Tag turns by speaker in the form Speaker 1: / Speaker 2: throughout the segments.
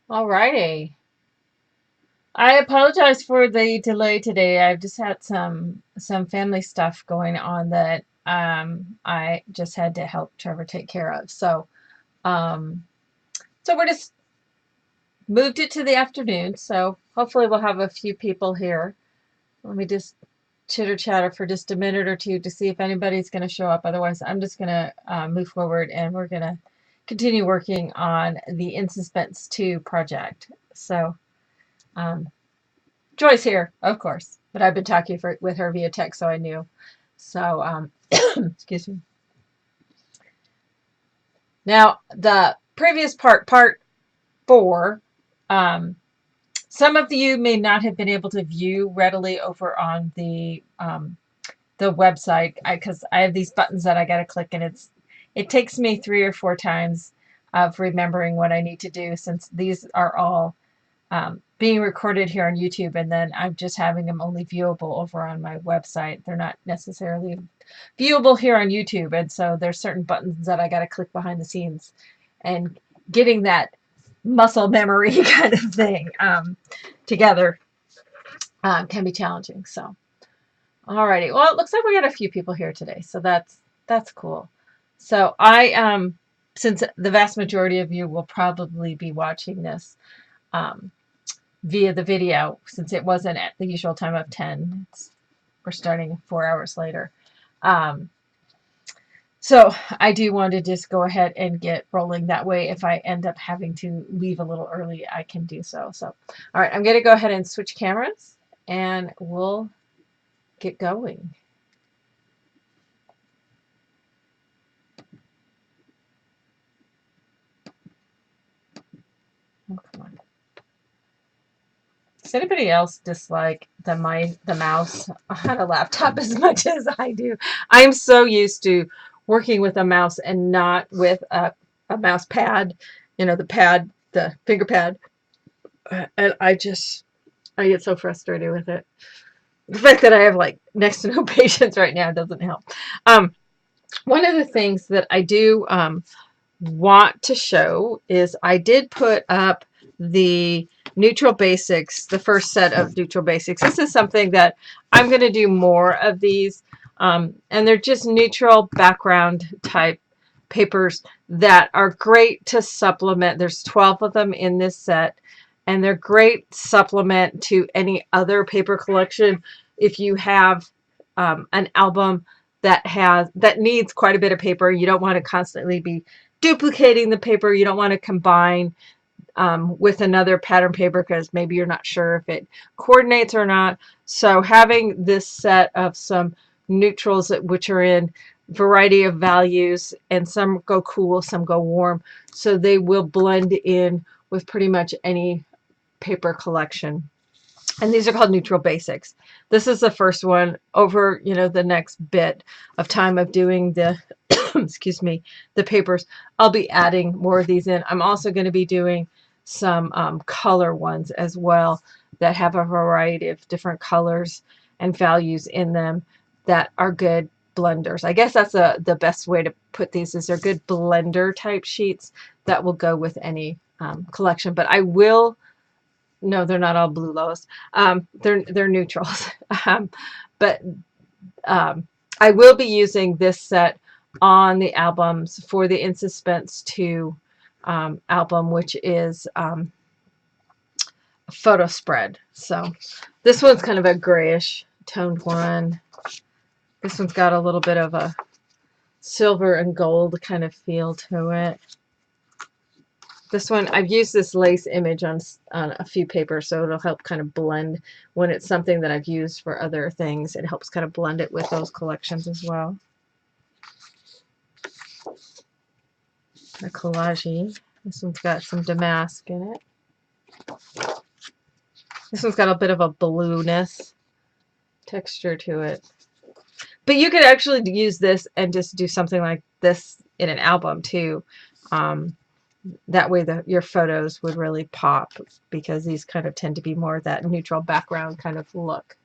Speaker 1: Alrighty. I apologize for the delay today. I've just had some family stuff going on that I just had to help Trevor take care of. Um so we're just moved it to the afternoon. So hopefully we'll have a few people here. Let me just chitter chatter for just a minute or two to see if anybody's going to show up. Otherwise, I'm just going to move forward and we're going to continue working on the In Suspense 2 project. So, um, Joy's here, of course, but I've been talking with her via text, so I knew. So, excuse me. Now, the previous part 4, um, some of you may not have been able to view readily over on the website because I have these buttons that I got to click, and it takes me 3 or 4 times of remembering what I need to do since these are all being recorded here on YouTube, and then I'm just having them only viewable over on my website. They're not necessarily viewable here on YouTube, and so there's certain buttons that I got to click behind the scenes, and getting that muscle memory kind of thing together can be challenging. So, alrighty. Well, it looks like we got a few people here today, so that's cool. So since the vast majority of you will probably be watching this um, via the video, since it wasn't at the usual time of 10. We're starting 4 hours later. Um, so I do want to just go ahead and get rolling. That way, if I end up having to leave a little early, I can do so. So, all right, I'm going to go ahead and switch cameras, and we'll get going. Oh, come on. Does anybody else dislike the mouse on a laptop as much as I do? I'm so used to working with a mouse and not with a mouse pad, the finger pad, and I get so frustrated with it. The fact that I have like next to no patience right now doesn't help. Um, One of the things that I do want to show is I did put up the neutral basics, the first set of neutral basics. This is something that I'm going to do more of these, and they're just neutral background type papers that are great to supplement. There's 12 of them in this set, and they're great supplement to any other paper collection. If you have an album that needs quite a bit of paper, you don't want to constantly be duplicating the paper. You don't want to combine with another pattern paper because maybe you're not sure if it coordinates or not. So having this set of some neutrals which are in variety of values, and some go cool, some go warm, so they will blend in with pretty much any paper collection. And these are called neutral basics. This is the first one. Over the next bit of time of doing the excuse me, the papers, I'll be adding more of these in. I'm also going to be doing some color ones as well that have a variety of different colors and values in them that are good blenders. I guess that's the best way to put these, is they're good blender type sheets that will go with any collection. But I will, no, they're not all blue lows. They're neutrals. But I will be using this set on the albums for the In Suspense 2 album, which is Photo Spread. So this one's kind of a grayish toned one. This one's got a little bit of a silver and gold kind of feel to it. This one, I've used this lace image on a few papers, so it'll help kind of blend when it's something that I've used for other things. It helps kind of blend it with those collections as well. A collage. This one's got some damask in it. This one's got a bit of a blueness texture to it. But you could actually use this and just do something like this in an album too. That way your photos would really pop, because these kind of tend to be more of that neutral background kind of look.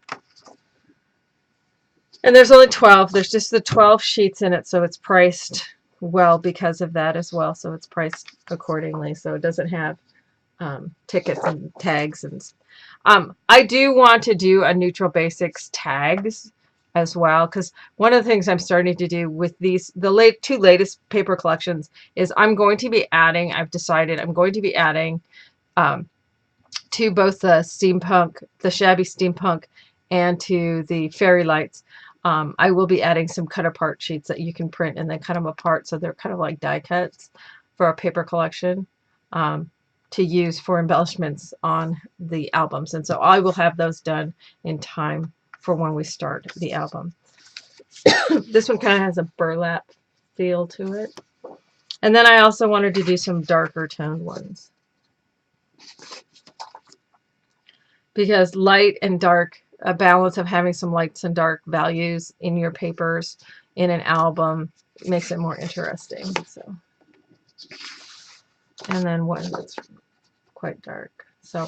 Speaker 1: And there's only 12. There's just the 12 sheets in it, so it's priced well because of that as well. So it's priced accordingly. So it doesn't have tickets and tags. And I do want to do a neutral basics tags as well, because one of the things I'm starting to do with the two latest paper collections is I'm going to be adding, I've decided I'm going to be adding um, to both the shabby steampunk, and to the fairy lights. I will be adding some cut apart sheets that you can print and then cut them apart, so they're kind of like die cuts for a paper collection, to use for embellishments on the albums. And so I will have those done in time for when we start the album. This one kind of has a burlap feel to it. And then I also wanted to do some darker toned ones, because light and dark, a balance of having some lights and dark values in your papers in an album makes it more interesting. So, and then one that's quite dark. So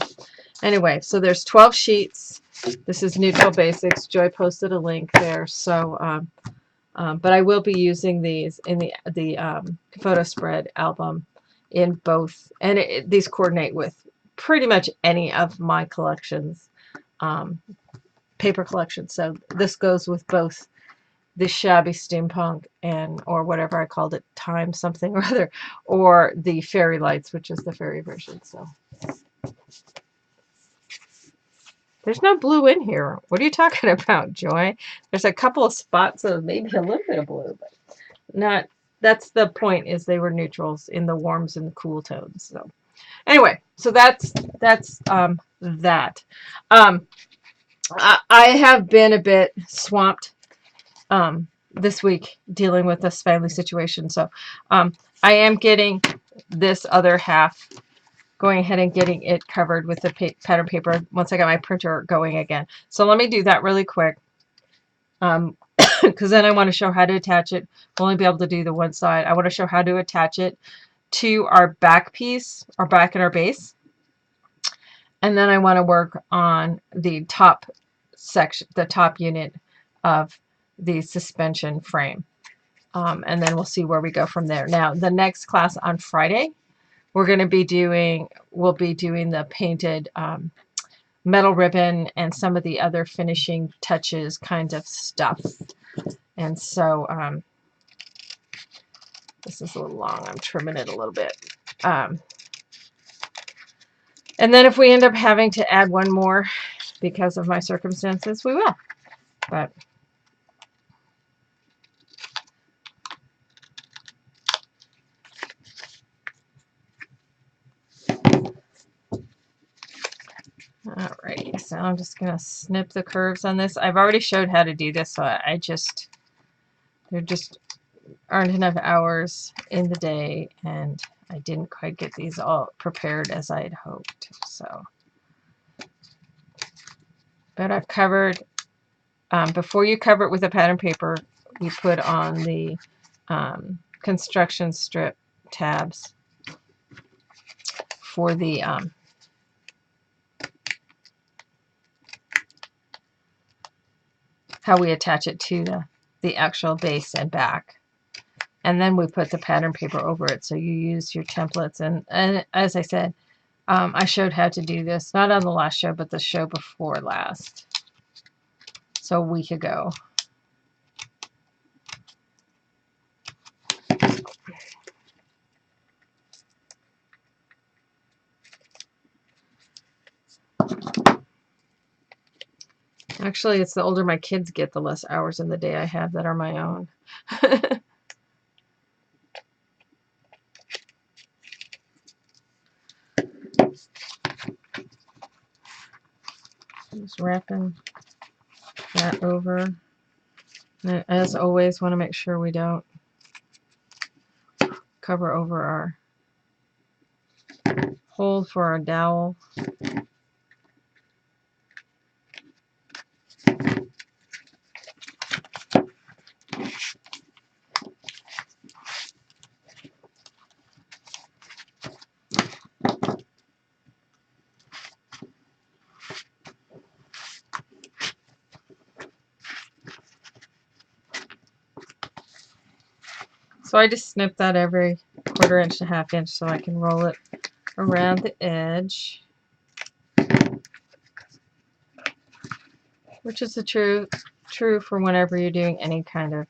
Speaker 1: anyway, so there's 12 sheets. This is Neutral Basics. Joy posted a link there. So, but I will be using these in the photo spread album in both, and these coordinate with pretty much any of my collections, paper collections. So this goes with both the shabby steampunk or whatever I called it, time something or other, or the fairy lights, which is the fairy version. So there's no blue in here. What are you talking about, Joy? There's a couple of spots of maybe a little bit of blue, but not. That's the point, is they were neutrals in the warms and the cool tones. So anyway, so that's that. I have been a bit swamped this week dealing with this family situation. So I am getting this other half, going ahead and getting it covered with the pattern paper once I got my printer going again. So let me do that really quick, because then I want to show how to attach it. We'll only be able to do the one side. I want to show how to attach it to our back piece, our back and our base. And then I want to work on the top section, the top unit of the suspension frame. And then we'll see where we go from there. Now, the next class on Friday, we'll be doing the painted metal ribbon and some of the other finishing touches kind of stuff. And so this is a little long. I'm trimming it a little bit. And then if we end up having to add one more because of my circumstances, we will. But alrighty, so I'm just going to snip the curves on this. I've already showed how to do this, so there just aren't enough hours in the day, and I didn't quite get these all prepared as I had hoped. So, but I've covered, before you cover it with a pattern paper, you put on the construction strip tabs for the how we attach it to the actual base and back. And then we put the pattern paper over it. So you use your templates. And as I said, I showed how to do this, not on the last show, but the show before last. So a week ago. Actually, it's the older my kids get, the less hours in the day I have that are my own. Just wrapping that over. And as always, want to make sure we don't cover over our hole for our dowel. So I just snip that every 1/4 inch to 1/2 inch so I can roll it around the edge, which is true for whenever you're doing any kind of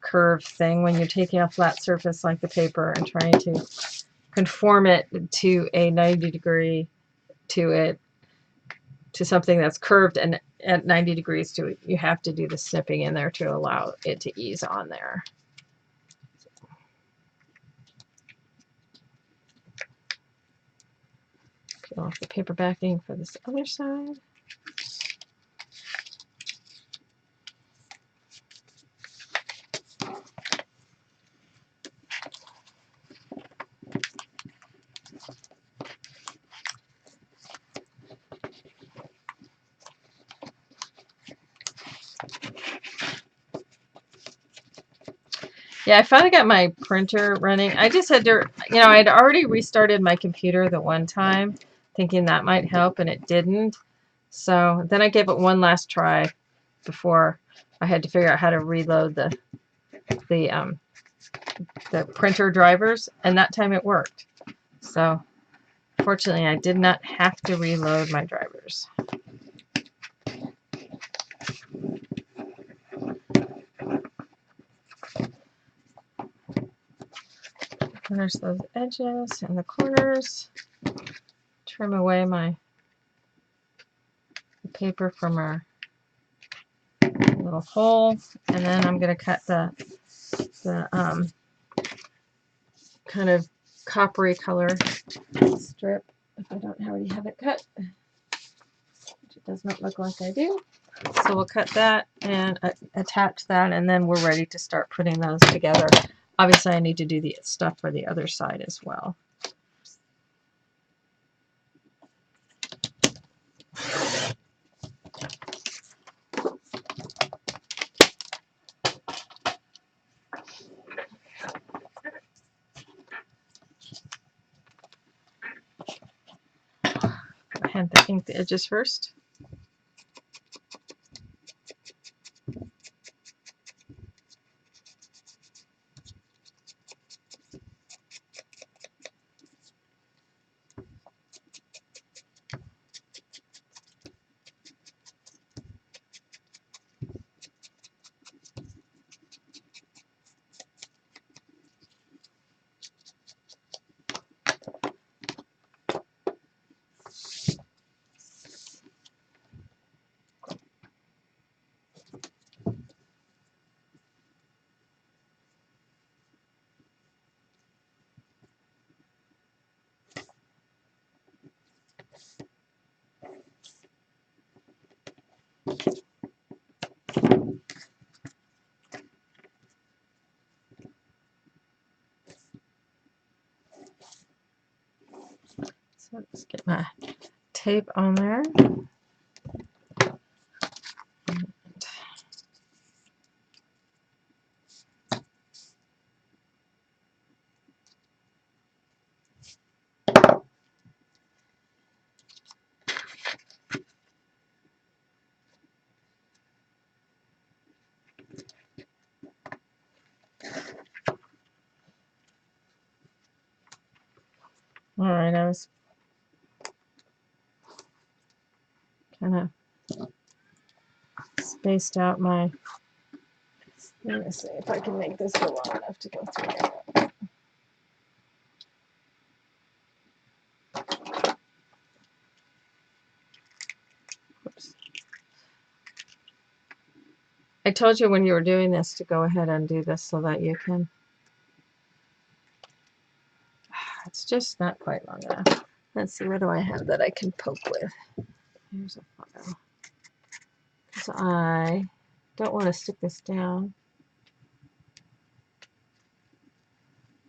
Speaker 1: curved thing, when you're taking a flat surface like the paper and trying to conform it to a 90 degree to something that's curved and at 90 degrees to it, you have to do the snipping in there to allow it to ease on there. Peel off the paper backing for this other side. Yeah, I finally got my printer running. I just had to, I'd already restarted my computer the one time, thinking that might help, and it didn't. So then I gave it one last try before I had to figure out how to reload the printer drivers, and that time it worked. So fortunately, I did not have to reload my drivers. There's those edges and the corners. Trim away my paper from our little hole, and then I'm going to cut the kind of coppery color strip, if I don't already have it cut, which it does not look like I do. So we'll cut that and attach that, and then we're ready to start putting those together. Obviously, I need to do the stuff for the other side as well. I had to ink the edges first. So let's get my tape on there. All right, I was kind of spaced out my, let me see if I can make this go long enough to go through. Oops. I told you when you were doing this to go ahead and do this so that you can, it's just not quite long enough. Let's see, what do I have that I can poke with? Here's a file. So I don't want to stick this down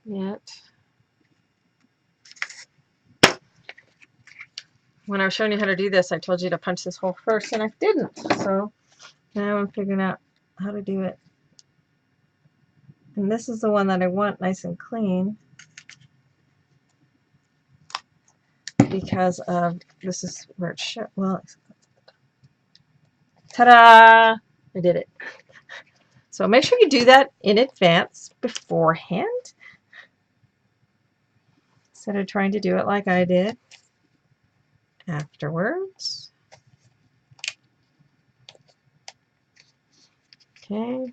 Speaker 1: yet. When I was showing you how to do this, I told you to punch this hole first, and I didn't. So now I'm figuring out how to do it. And this is the one that I want nice and clean, because of, this is where it should, well, ta-da! I did it. So make sure you do that in advance beforehand. instead of trying to do it like I did afterwards. Okay.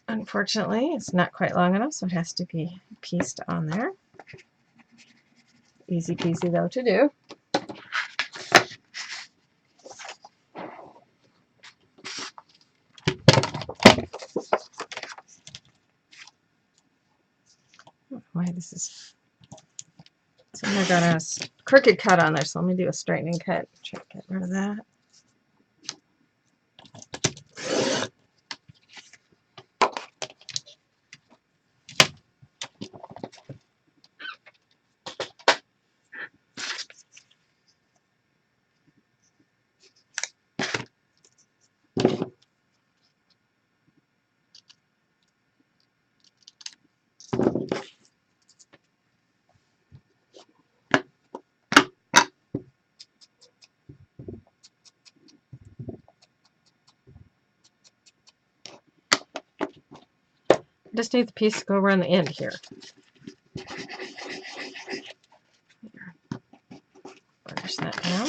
Speaker 1: Unfortunately, it's not quite long enough, so it has to be pieced on there. Easy peasy though to do. Why this is... So I got a crooked cut on there, so let me do a straightening cut. Try to get rid of that. I just need the piece to go around the end here. Burnish that down.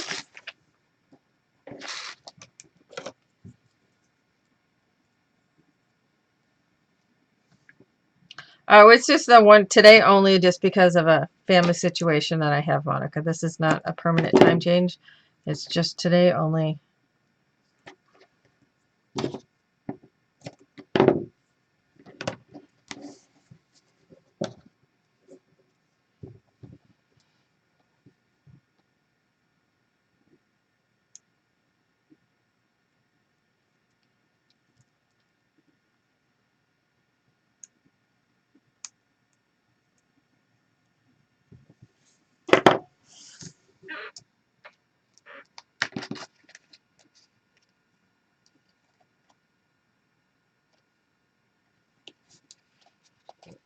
Speaker 1: Oh, it's just the one today only just because of a family situation that I have, Monica. This is not a permanent time change. It's just today only.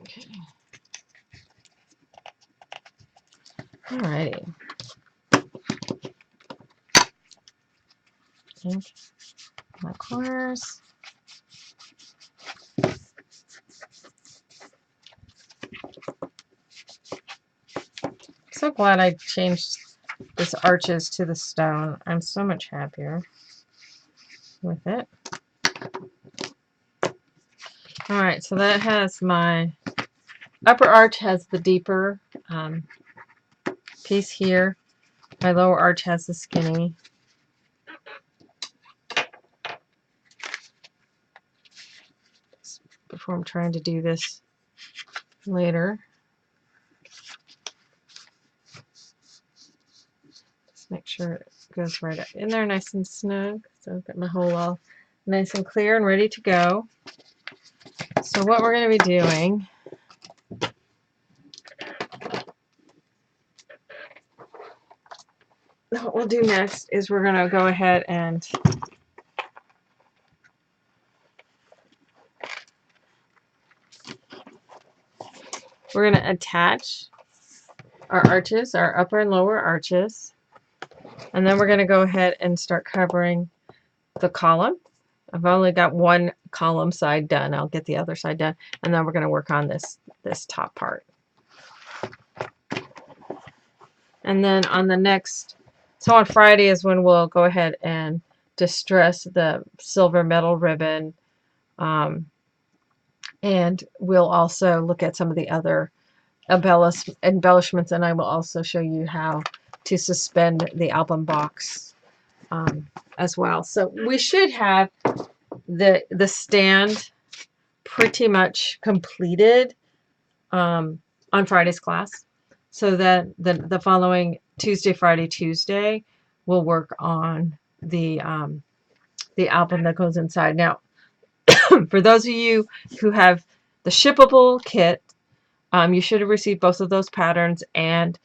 Speaker 1: Okay. Alrighty. Ink my corners. So glad I changed this arches to the stone. I'm so much happier with it. Alright, so that has my upper arch has the deeper piece here. My lower arch has the skinny. Before I'm trying to do this later. Just make sure it goes right up in there nice and snug. So I've got my hole all nice and clear and ready to go. So what we're going to be doing what we'll do next is we're going to go ahead and we're going to attach our arches, our upper and lower arches, and then we're going to go ahead and start covering the column. I've only got one column side done. I'll get the other side done, and then we're going to work on this top part. And then on the next, so on Friday is when we'll go ahead and distress the silver metal ribbon, and we'll also look at some of the other embellishments, and I will also show you how to suspend the album box as well. So we should have the stand pretty much completed on Friday's class, so that the following Tuesday, Friday, Tuesday, we'll work on the album that goes inside. Now, for those of you who have the shippable kit, you should have received both of those patterns, and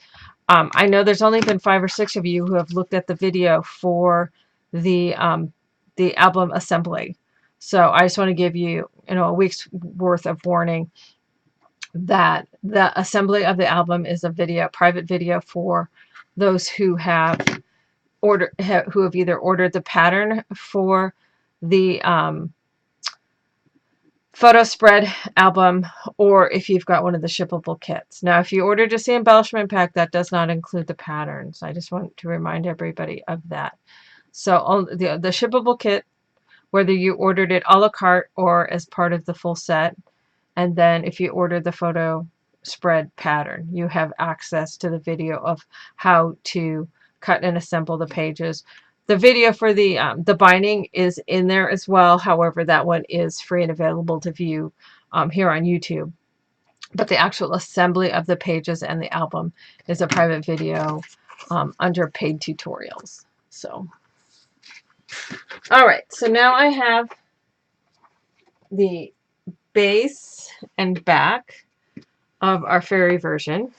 Speaker 1: I know there's only been 5 or 6 of you who have looked at the video for the album assembly. So I just want to give you, a week's worth of warning that the assembly of the album is a private video for those who have who have either ordered the pattern for the photo spread album, or if you've got one of the shippable kits. Now, if you order just the embellishment pack, that does not include the patterns. I just want to remind everybody of that. So the shippable kit, whether you ordered it a la carte or as part of the full set, and then if you order the photo spread pattern, you have access to the video of how to cut and assemble the pages. The video for the binding is in there as well. However, that one is free and available to view here on YouTube. But the actual assembly of the pages and the album is a private video under paid tutorials. So, all right. So now I have the base and back of our fairy version.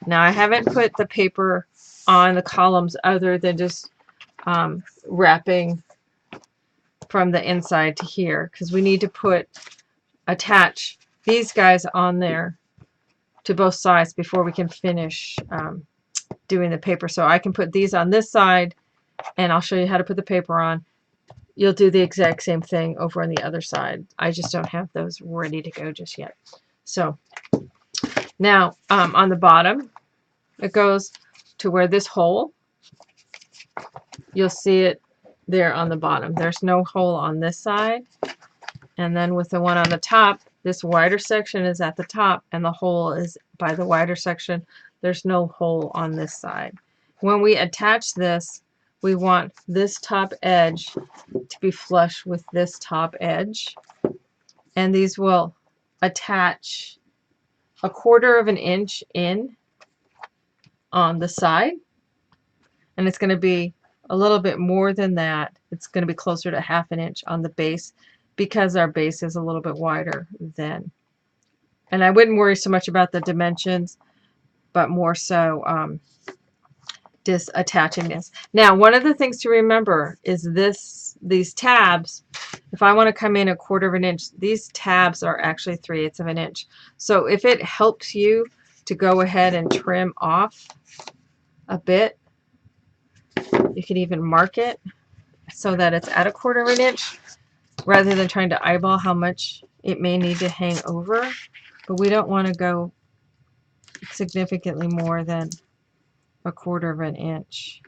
Speaker 1: Now I haven't put the paper on the columns other than just wrapping from the inside to here, because we need to attach these guys on there to both sides before we can finish doing the paper. So I can put these on this side, and I'll show you how to put the paper on. You'll do the exact same thing over on the other side. I just don't have those ready to go just yet. So now on the bottom, it goes to where this hole, you'll see it there on the bottom. There's no hole on this side. And then with the one on the top, this wider section is at the top and the hole is by the wider section. There's no hole on this side. When we attach this, we want this top edge to be flush with this top edge. And these will attach 1/4 of an inch in on the side. And it's going to be a little bit more than that. It's going to be closer to 1/2 an inch on the base, because our base is a little bit wider than. And I wouldn't worry so much about the dimensions, but more so just attaching this. Now, one of the things to remember is these tabs, if I want to come in 1/4 of an inch, these tabs are actually 3/8 of an inch. So if it helps you to go ahead and trim off a bit, you can even mark it so that it's at 1/4 of an inch, rather than trying to eyeball how much it may need to hang over. But we don't want to go significantly more than 1/4 of an inch.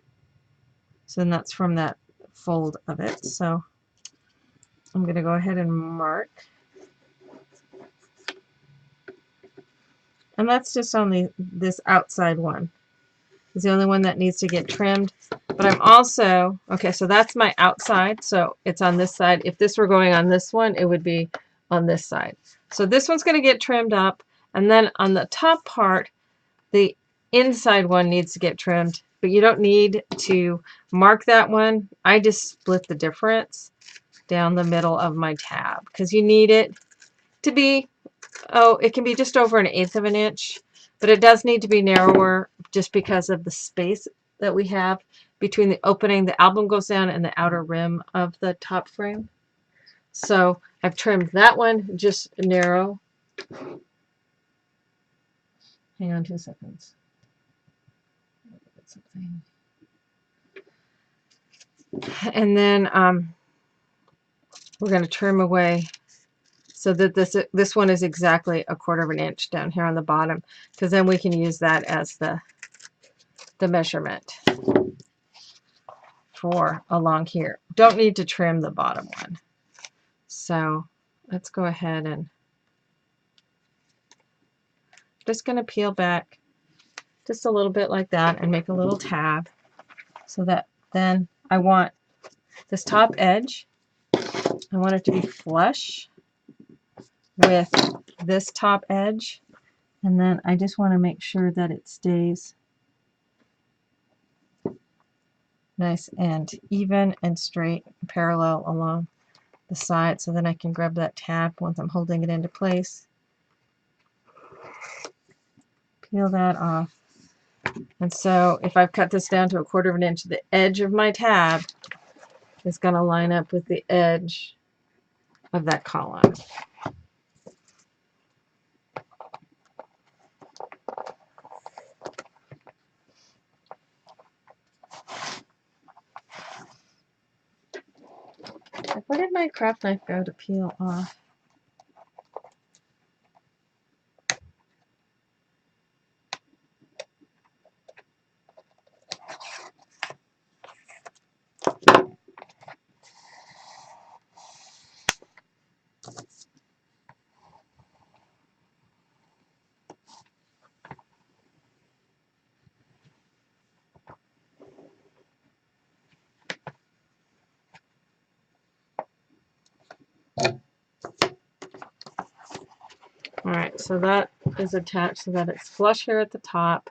Speaker 1: So then that's from that fold of it. So I'm going to go ahead and mark. And that's just only this outside one. It's the only one that needs to get trimmed. But I'm also, okay, so that's my outside. So it's on this side. If this were going on this one, it would be on this side. So this one's going to get trimmed up. And then on the top part, the inside one needs to get trimmed. But you don't need to mark that one. I just split the difference down the middle of my tab, because you need it to be, it can be just over 1/8 of an inch. But it does need to be narrower just because of the space that we have between the opening the album goes down and the outer rim of the top frame. So I've trimmed that one just narrow. Hang on 2 seconds. And then we're going to trim away so that this one is exactly 1/4 of an inch down here on the bottom, because then we can use that as the measurement for along here. Don't need to trim the bottom one. So let's go ahead and just going to peel back just a little bit like that and make a little tab, so that then I want this top edge, I want it to be flush with this top edge, and then I just want to make sure that it stays nice and even and straight and parallel along the side, so then I can grab that tab once I'm holding it into place, peel that off. And so if I've cut this down to 1/4 of an inch, the edge of my tab is going to line up with the edge of that column. Where did my craft knife go to peel off? All right, so that is attached so that it's flush here at the top.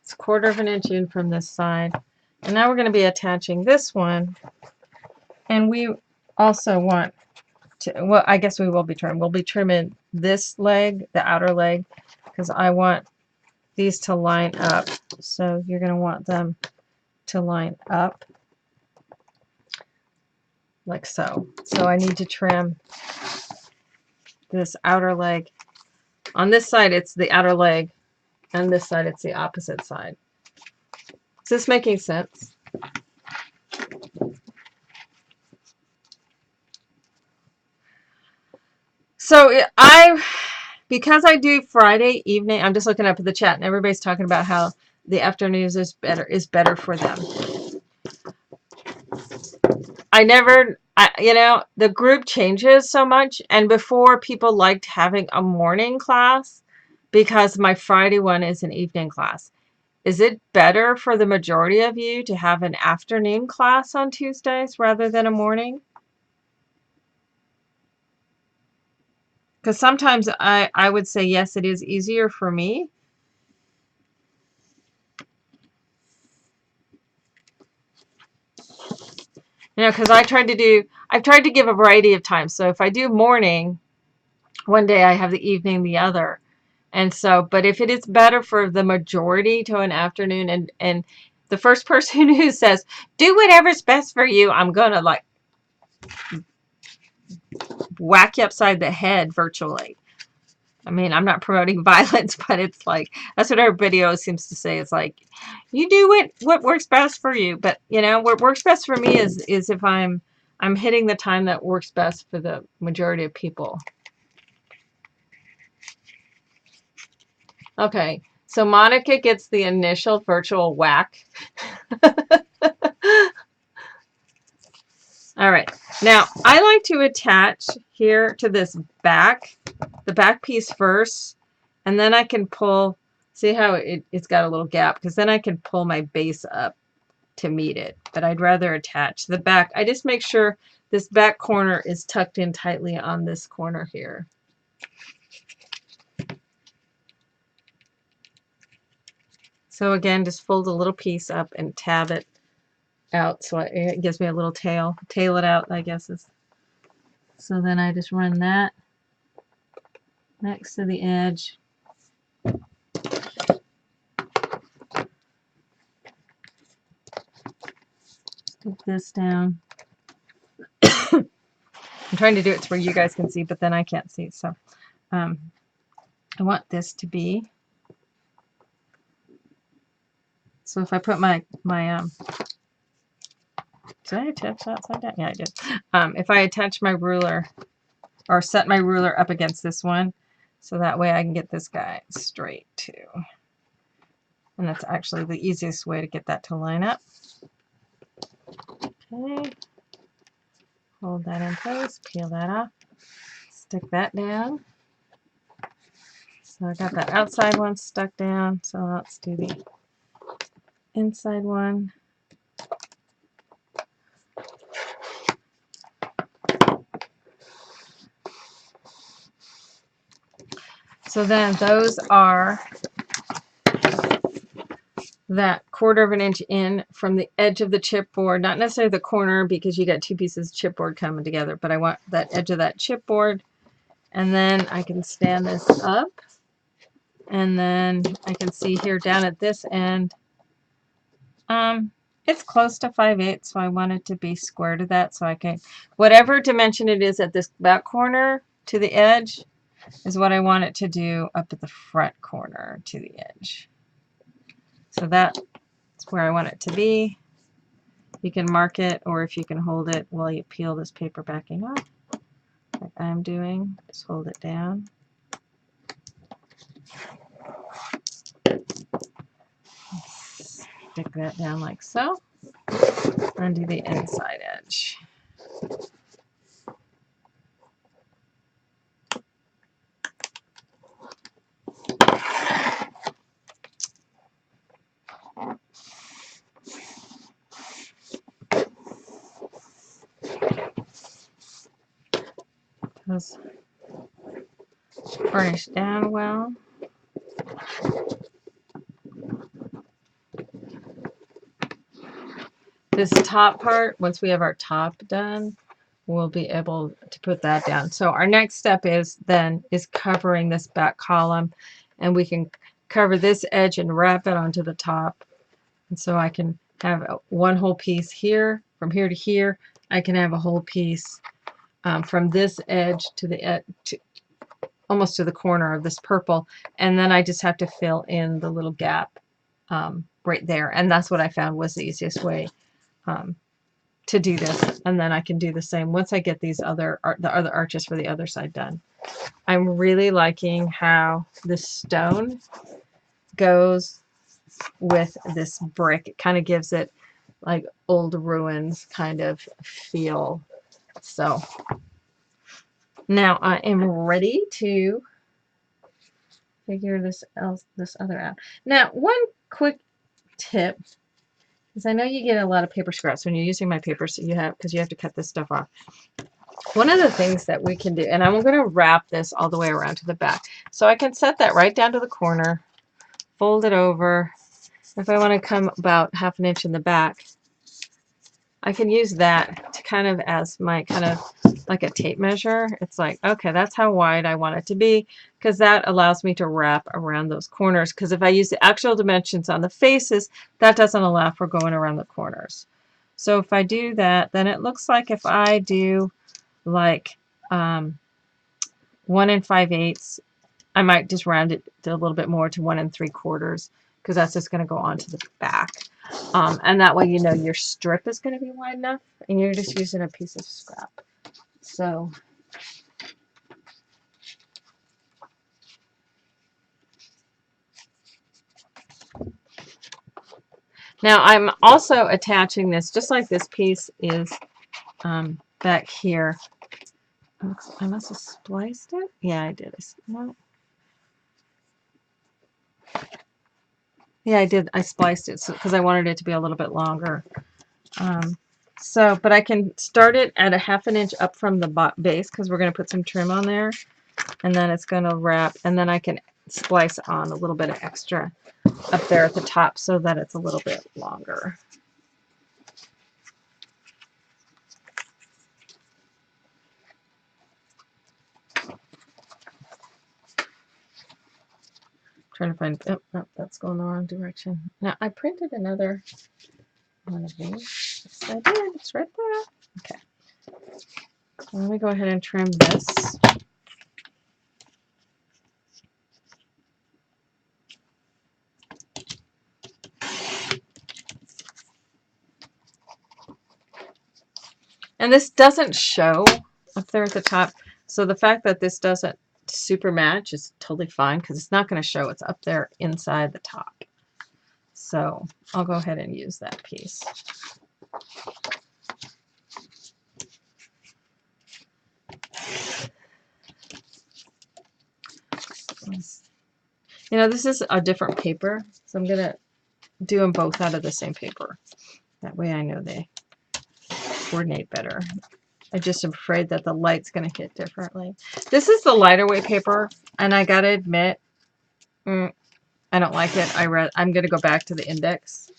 Speaker 1: It's 1/4 inch in from this side. And now we're going to be attaching this one. And we also want to, well, I guess we will be trimming. We'll be trimming this leg, the outer leg, because I want these to line up. So you're going to want them to line up like so. So I need to trim this outer leg. On this side, it's the outer leg. On this side, it's the opposite side. Is this making sense? So because I do Friday evening, I'm just looking up at the chat and everybody's talking about how the afternoons is better for them. The group changes so much, and before people liked having a morning class because my Friday one is an evening class. Is it better for the majority of you to have an afternoon class on Tuesdays rather than a morning? Because sometimes I would say yes, it is easier for me. Because I've tried to give a variety of times. So if I do morning, one day I have the evening the other. And so, but if it is better for the majority to an afternoon, and the first person who says, do whatever's best for you, I'm going to like whack you upside the head virtually. I mean, I'm not promoting violence, but it's like, that's what everybody always seems to say. It's like, you do what works best for you. But, what works best for me is if I'm hitting the time that works best for the majority of people. Okay, so Monica gets the initial virtual whack. All right, now I like to attach here to this the back piece first, and then I can pull, see how it's got a little gap, because then I can pull my base up to meet it, but I'd rather attach the back. I just make sure this back corner is tucked in tightly on this corner here. So again, just fold a little piece up and tab it out so it gives me a little tail it out, I guess is. So then I just run that next to the edge. Stick this down. I'm trying to do it to where you guys can see, but then I can't see. So I want this to be. So if I put my did I attach that upside down? Yeah, I did. If I attach my ruler or set my ruler up against this one, so that way I can get this guy straight too. And that's actually the easiest way to get that to line up. Okay. Hold that in place, peel that off, stick that down. So I got that outside one stuck down, so let's do the inside one. So then those are that 1/4 inch in from the edge of the chipboard, not necessarily the corner because you got two pieces of chipboard coming together, but I want that edge of that chipboard. And then I can stand this up, and then I can see here down at this end, it's close to 5/8, so I want it to be square to that, so I can, whatever dimension it is at this back corner to the edge is what I want it to do up at the front corner to the edge. So that's where I want it to be. You can mark it, or if you can hold it while you peel this paper backing off, like I'm doing, just hold it down. Stick that down like so, and do the inside edge. Because burnish down well. This top part, once we have our top done, we'll be able to put that down. So our next step is covering this back column, and we can cover this edge and wrap it onto the top. And so I can have one whole piece here, from here to here. I can have a whole piece from this edge to the almost to the corner of this purple, and then I just have to fill in the little gap right there. And that's what I found was the easiest way to do this. And then I can do the same once I get these the other arches for the other side done. I'm really liking how the stone goes with this brick. It kind of gives it like old ruins kind of feel. So now I am ready to figure this other out. Now, one quick tip is I know you get a lot of paper scraps when you're using my paper, so because you have to cut this stuff off. One of the things that we can do, and I'm going to wrap this all the way around to the back, so I can set that right down to the corner, fold it over. If I want to come about 1/2 inch in the back, I can use that to kind of as my kind of like a tape measure. It's like, okay, that's how wide I want it to be, because that allows me to wrap around those corners. Because if I use the actual dimensions on the faces, that doesn't allow for going around the corners. So if I do that, then it looks like if I do like 1 5/8, I might just round it a little bit more to 1 3/4, because that's just going to go onto the back. And that way, you know, your strip is going to be wide enough, and you're just using a piece of scrap. So now I'm also attaching this, just like this piece is back here. I must have spliced it. Yeah, I did. Yeah, I did. I spliced it because I wanted it to be a little bit longer. But I can start it at a 1/2 inch up from the base, because we're going to put some trim on there, and then it's going to wrap, and then I can splice on a little bit of extra up there at the top so that it's a little bit longer. Trying to find, oh, that's going the wrong direction. Now I printed another one of these. Yes, I did. It's right there. Okay. So let me go ahead and trim this. And this doesn't show up there at the top. So the fact that this doesn't super match is totally fine, because it's not going to show. It's up there inside the top. So I'll go ahead and use that piece. You know, this is a different paper, so I'm going to do them both out of the same paper. That way I know they coordinate better. I just am afraid that the light's going to hit differently. This is the lighter weight paper, and I got to admit, I don't like it. I'm going to go back to the index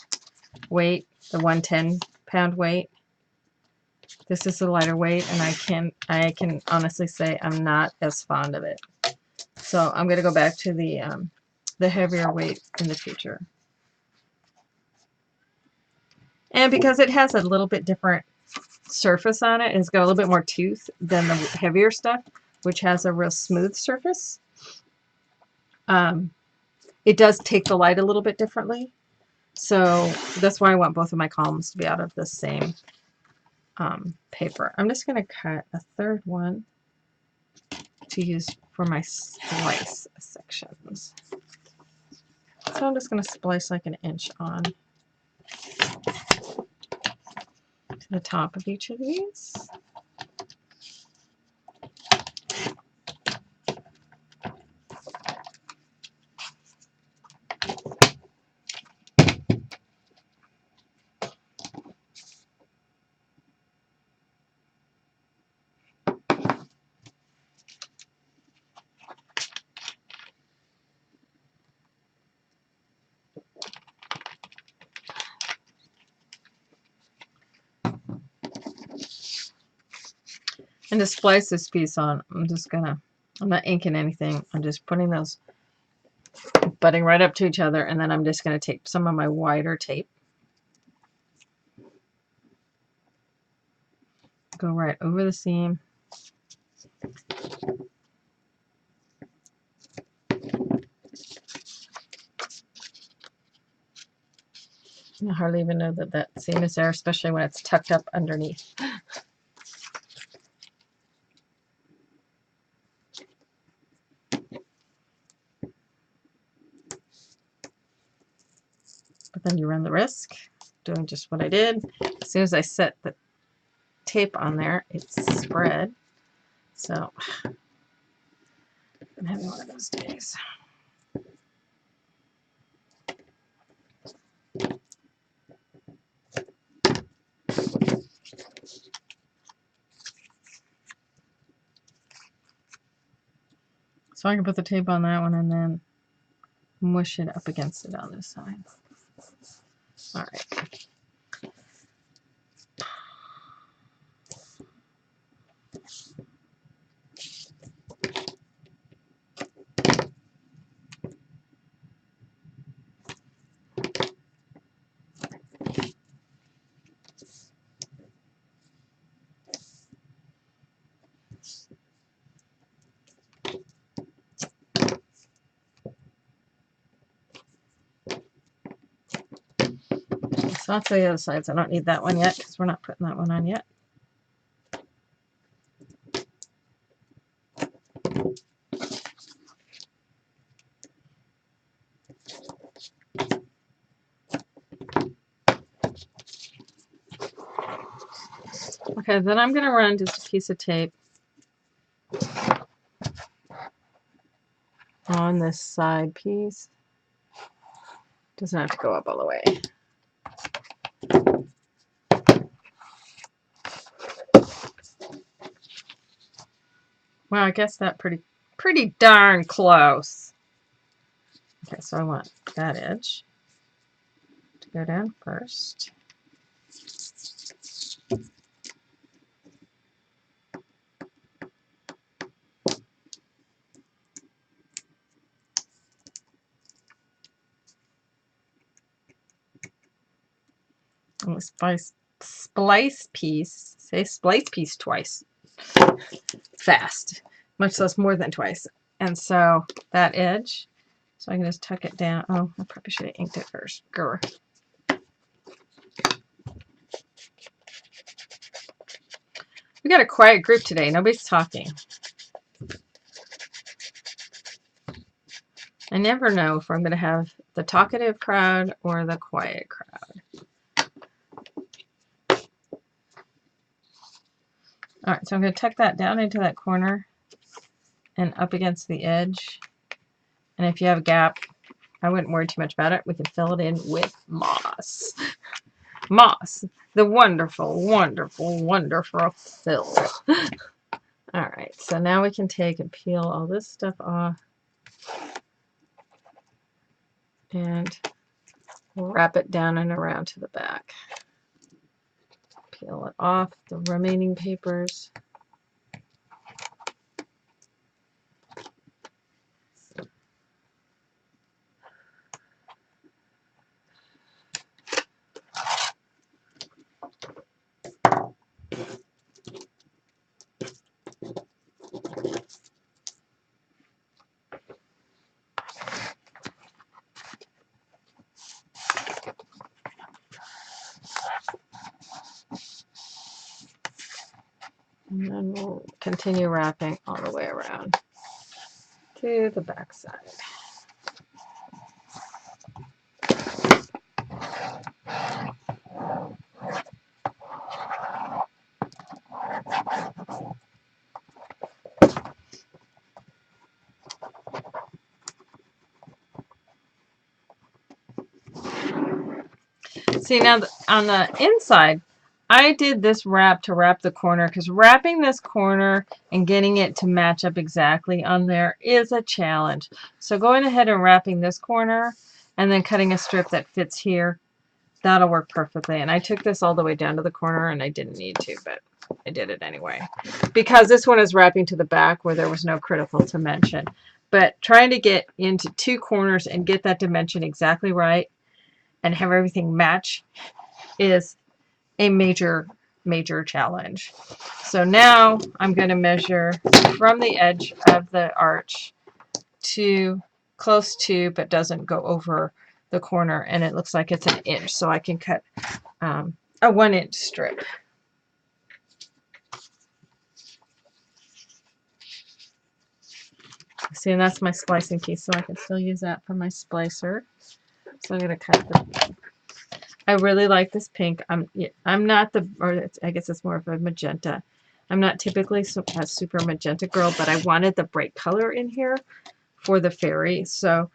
Speaker 1: weight, the 110-pound weight. This is the lighter weight, and I can honestly say I'm not as fond of it. So I'm going to go back to the heavier weight in the future. And because it has a little bit different surface on it, it's got a little bit more tooth than the heavier stuff, which has a real smooth surface. It does take the light a little bit differently. So that's why I want both of my columns to be out of the same paper. I'm just going to cut a third one to use for my slice sections. So I'm just going to splice like 1 inch on to the top of each of these. And to splice this piece on, I'm not inking anything. I'm just putting those butting right up to each other, and then I'm just going to take some of my wider tape, go right over the seam. I hardly even know that that seam is there, especially when it's tucked up underneath. But then you run the risk doing just what I did. As soon as I set the tape on there, it's spread. So I'm having one of those days. So I can put the tape on that one and then mush it up against it on this side. All right. So that's the other sides. I don't need that one yet because we're not putting that one on yet. Okay, then I'm going to run just a piece of tape on this side piece. Doesn't have to go up all the way. Well, I guess that pretty darn close. Okay, so I want that edge to go down first. And the splice piece, say splice piece twice fast, much less more than twice. And so that edge, so I can just tuck it down. Oh, I probably should have inked it first. Grr. We got a quiet group today. Nobody's talking. I never know if I'm going to have the talkative crowd or the quiet crowd. All right, so I'm going to tuck that down into that corner and up against the edge. And if you have a gap, I wouldn't worry too much about it. We can fill it in with moss. Moss, the wonderful, wonderful, wonderful fill. All right, so now we can take and peel all this stuff off and wrap it down and around to the back. Peel it off the remaining papers. And then we'll continue wrapping all the way around to the back side. See, now on the inside, I did this wrap to wrap the corner because wrapping this corner and getting it to match up exactly on there is a challenge. So going ahead and wrapping this corner and then cutting a strip that fits here, that'll work perfectly. And I took this all the way down to the corner and I didn't need to, but I did it anyway. Because this one is wrapping to the back where there was no critical dimension. But trying to get into 2 corners and get that dimension exactly right and have everything match is a major, major challenge. So now I'm going to measure from the edge of the arch to close to, but doesn't go over the corner, and it looks like it's an inch, so I can cut a 1-inch strip. See, and that's my splicing piece, so I can still use that for my splicer. So I'm going to cut the. I really like this pink. I'm not the, or I guess it's more of a magenta. I'm not typically a super magenta girl, but I wanted the bright color in here for the fairy. So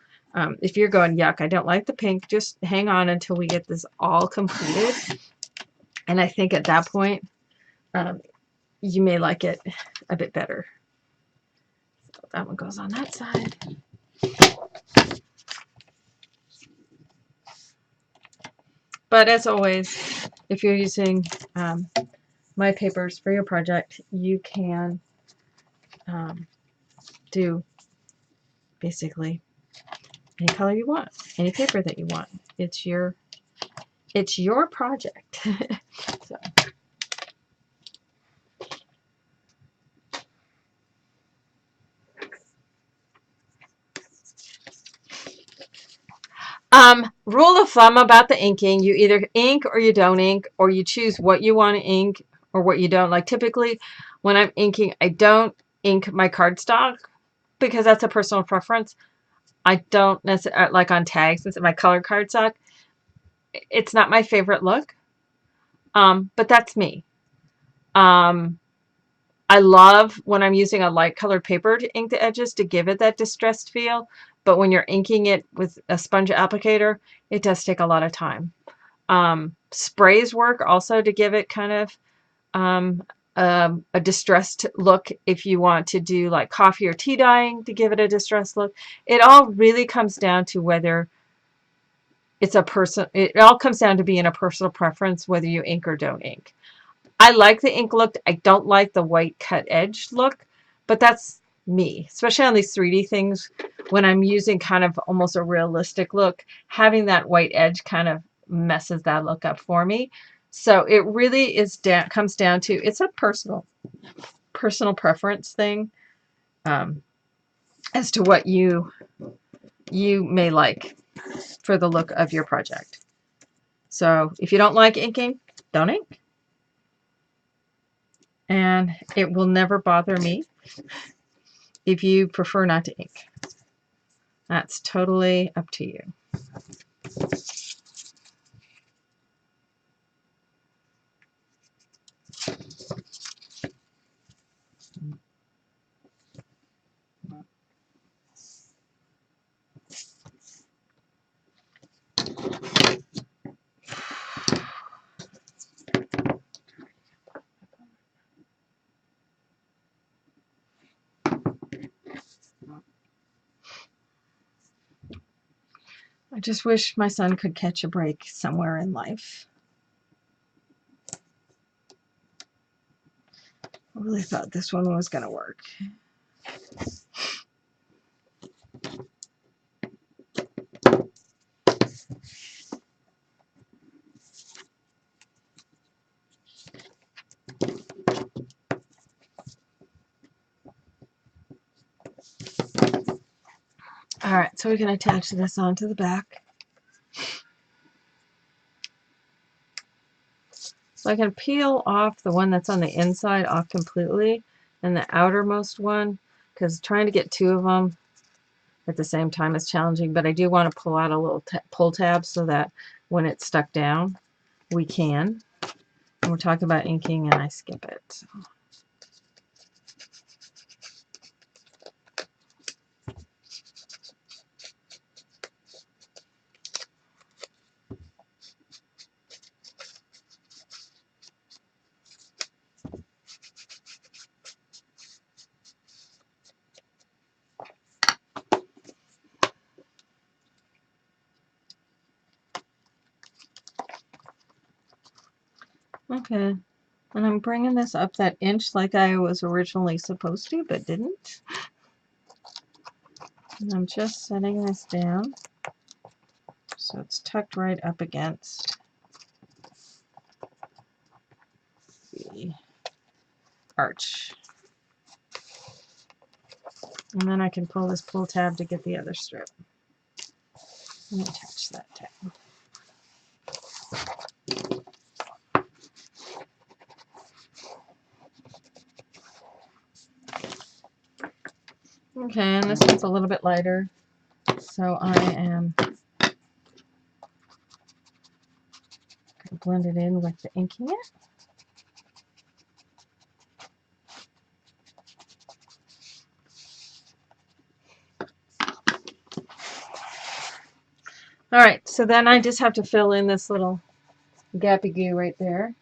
Speaker 1: if you're going, yuck, I don't like the pink, just hang on until we get this all completed. And I think at that point, you may like it a bit better. So that one goes on that side. But as always, if you're using my papers for your project, you can do basically any color you want, any paper that you want. It's your project. So. Rule of thumb about the inking, you either ink or you don't ink, or you choose what you want to ink or what you don't. Like typically when I'm inking, I don't ink my cardstock because that's a personal preference. I don't necessarily, like on tags, my color cardstock, it's not my favorite look. But that's me. I love when I'm using a light colored paper to ink the edges to give it that distressed feel. But when you're inking it with a sponge applicator, it does take a lot of time. Sprays work also to give it kind of a distressed look if you want to do like coffee or tea dyeing to give it a distressed look. It all really comes down to whether it's a person. It all comes down to being a personal preference whether you ink or don't ink. I like the ink look. I don't like the white cut edge look, but that's me, especially on these 3D things. When I'm using kind of almost a realistic look, having that white edge kind of messes that look up for me. So it really is comes down to, it's a personal preference thing as to what you may like for the look of your project. So if you don't like inking, don't ink. And it will never bother me if you prefer not to ink. That's totally up to you. I just wish my son could catch a break somewhere in life. I really thought this one was going to work. All right, so we can attach this onto the back. So I can peel off the one that's on the inside off completely and the outermost one, because trying to get 2 of them at the same time is challenging, but I do want to pull out a little pull tab so that when it's stuck down, we can. And we're talking about inking and I skip it. So. Okay, And I'm bringing this up that inch like I was originally supposed to, but didn't. And I'm just setting this down so it's tucked right up against the arch. And then I can pull this pull tab to get the other strip and attach that tab. Okay, and this one's a little bit lighter, so I am going to blend it in with the inking it. Alright, so then I just have to fill in this little gappy goo right there.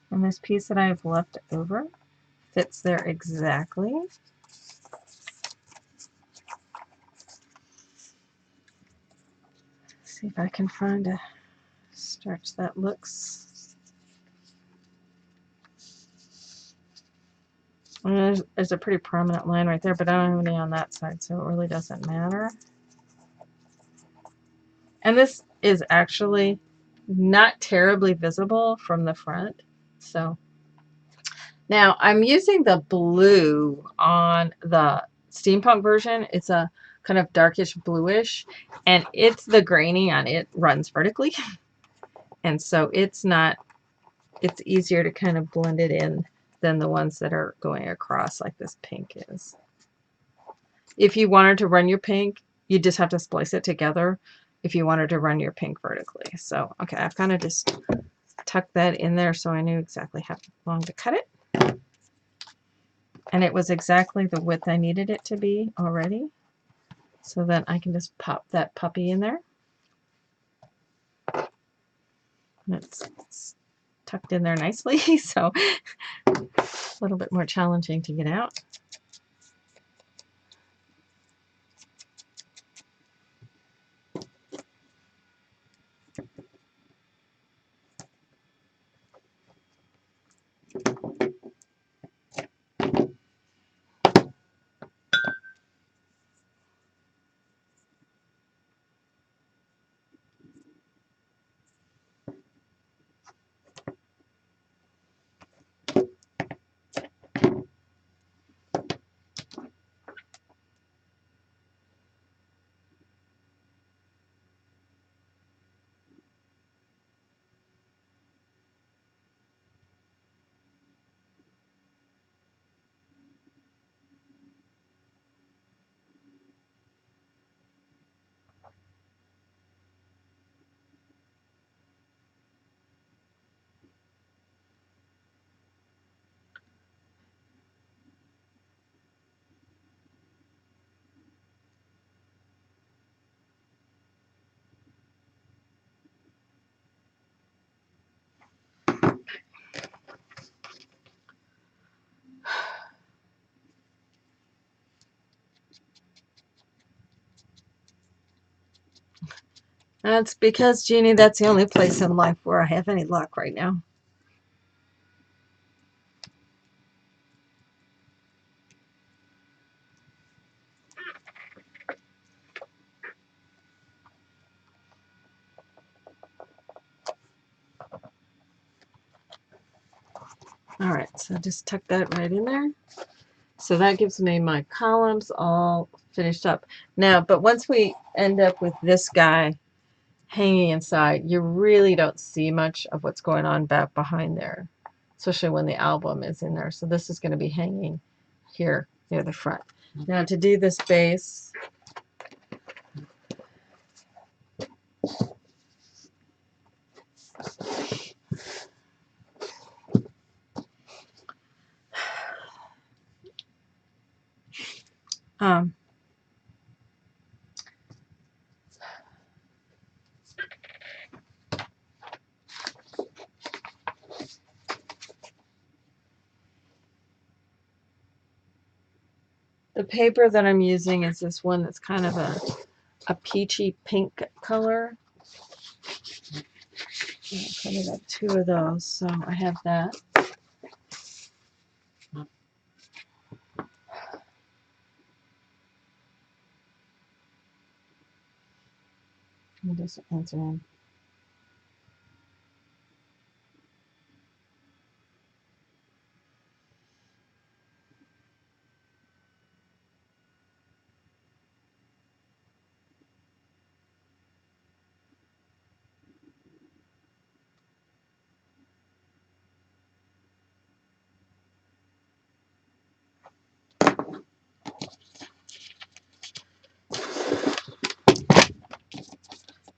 Speaker 1: And this piece that I have left over fits there exactly. See if I can find a stretch that looks. There's a pretty prominent line right there, but I don't have any on that side, so it really doesn't matter. And this is actually not terribly visible from the front. So now I'm using the blue on the steampunk version. It's a kind of darkish bluish, and it's the graining on it runs vertically. And so it's easier to kind of blend it in than the ones that are going across like this pink is. If you wanted to run your pink, you just have to splice it together if you wanted to run your pink vertically. So, okay, I've kind of just tucked that in there so I knew exactly how long to cut it. And it was exactly the width I needed it to be already. So then I can just pop that puppy in there. And it's tucked in there nicely, so a little bit more challenging to get out. That's because, Jeannie, that's the only place in life where I have any luck right now. All right, so just tuck that right in there. So that gives me my columns all finished up. Now, but once we end up with this guy hanging inside, you really don't see much of what's going on back behind there, especially when the album is in there. So this is going to be hanging here near the front. Now to do this base, the paper that I'm using is this one that's kind of a peachy pink color. I printed up 2 of those, so I have that. Let me just answer in.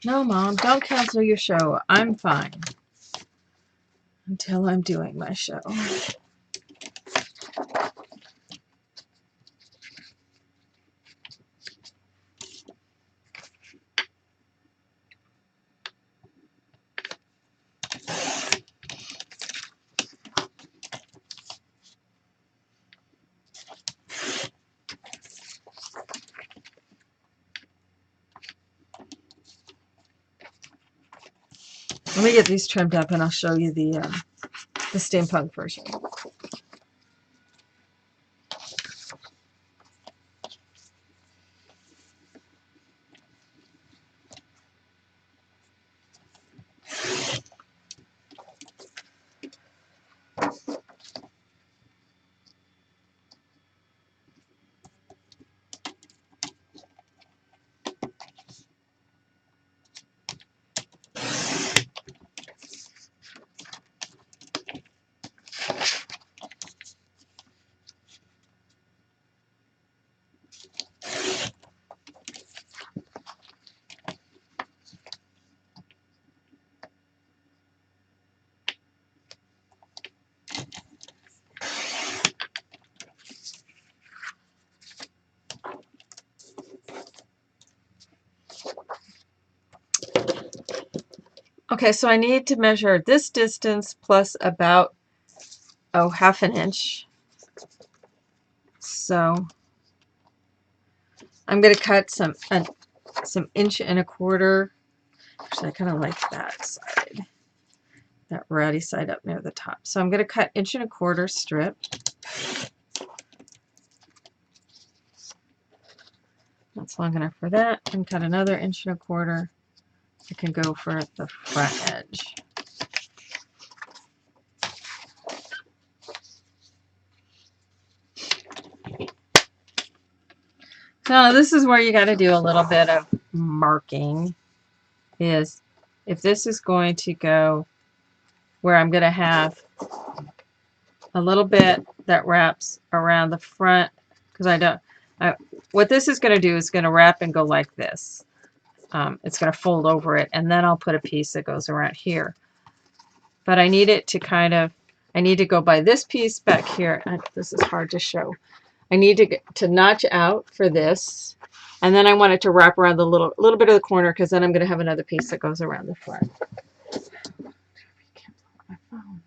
Speaker 1: No, Mom, don't cancel your show. I'm fine until I'm doing my show. Let me get these trimmed up and I'll show you the steampunk version. Okay, so I need to measure this distance plus about, oh, ½ inch. So I'm going to cut some 1.25 inches. Actually, I kind of like that side, that ratty side up near the top. So I'm going to cut 1.25 inch strip. That's long enough for that. And cut another 1.25 inch. I can go for the front edge. So this is where you got to do a little bit of marking. Is if this is going to go where I'm going to have a little bit that wraps around the front, because what this is going to do is going to wrap and go like this. It's going to fold over it, and then I'll put a piece that goes around here. But I need it to I need to go by this piece back here. This is hard to show. I need to notch out for this, and then I want it to wrap around the little bit of the corner, because then I'm going to have another piece that goes around the front. My phone.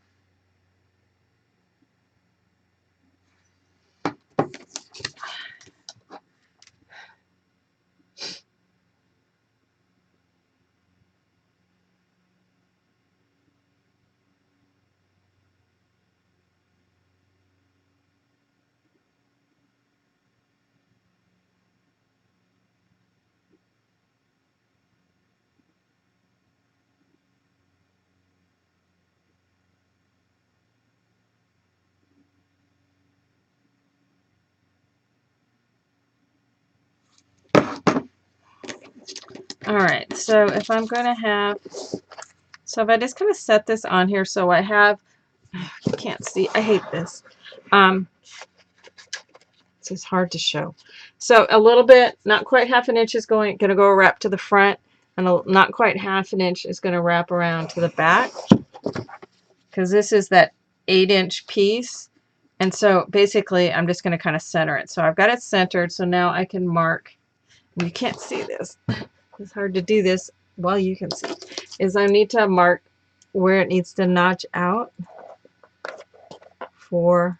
Speaker 1: All right, so if I'm going to have, so if I just kind of set this on here, so I have, you can't see, I hate this. It's just hard to show. So a little bit, not quite ½ inch is going to go wrap to the front, and not quite ½ inch is going to wrap around to the back, because this is that 8-inch piece. And so basically I'm just going to kind of center it. So I've got it centered, so now I can mark. You can't see this. It's hard to do this while you can see. Is I need to mark where it needs to notch out for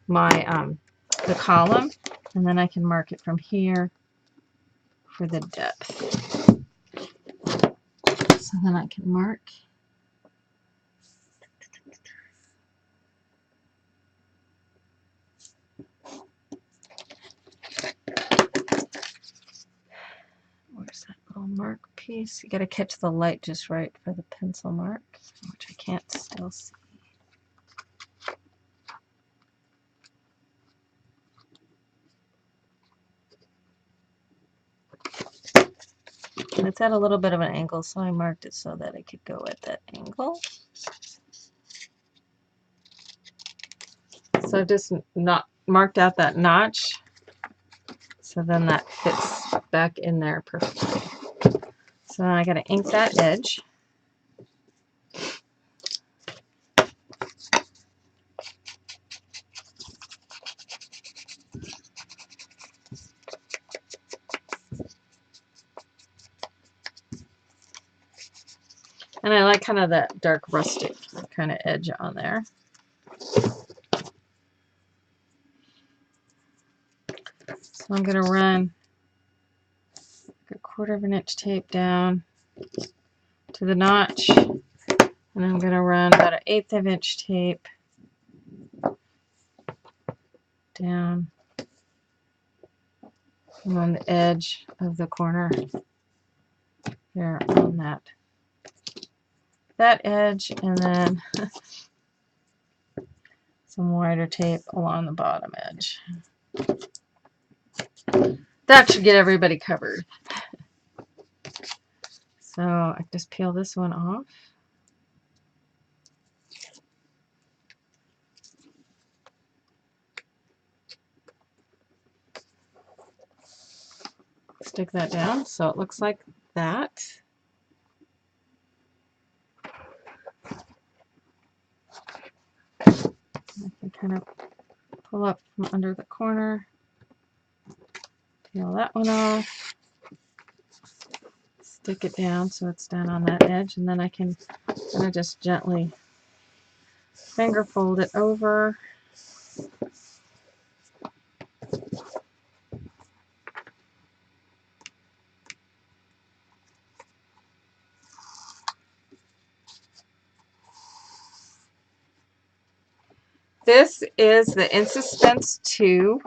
Speaker 1: my the column, and then I can mark it from here for the depth. So then I can mark. Where's that little mark piece? You got to catch the light just right for the pencil mark, which I can't still see. And it's at a little bit of an angle, so I marked it so that it could go at that angle. So I've just not marked out that notch, so then that fits back in there perfectly. So I got to ink that edge. And I like kind of that dark rustic kind of edge on there. So I'm going to run a 1/4 of an inch tape down to the notch, and I'm going to run about 1/8 of an inch tape down on the edge of the corner there on that edge, and then some wider tape along the bottom edge. That should get everybody covered. So I just peel this one off. Stick that down so it looks like that. I can kind of pull up from under the corner, peel that one off, stick it down so it's down on that edge, and then I can kind of just gently finger fold it over. This is the In Suspense 2.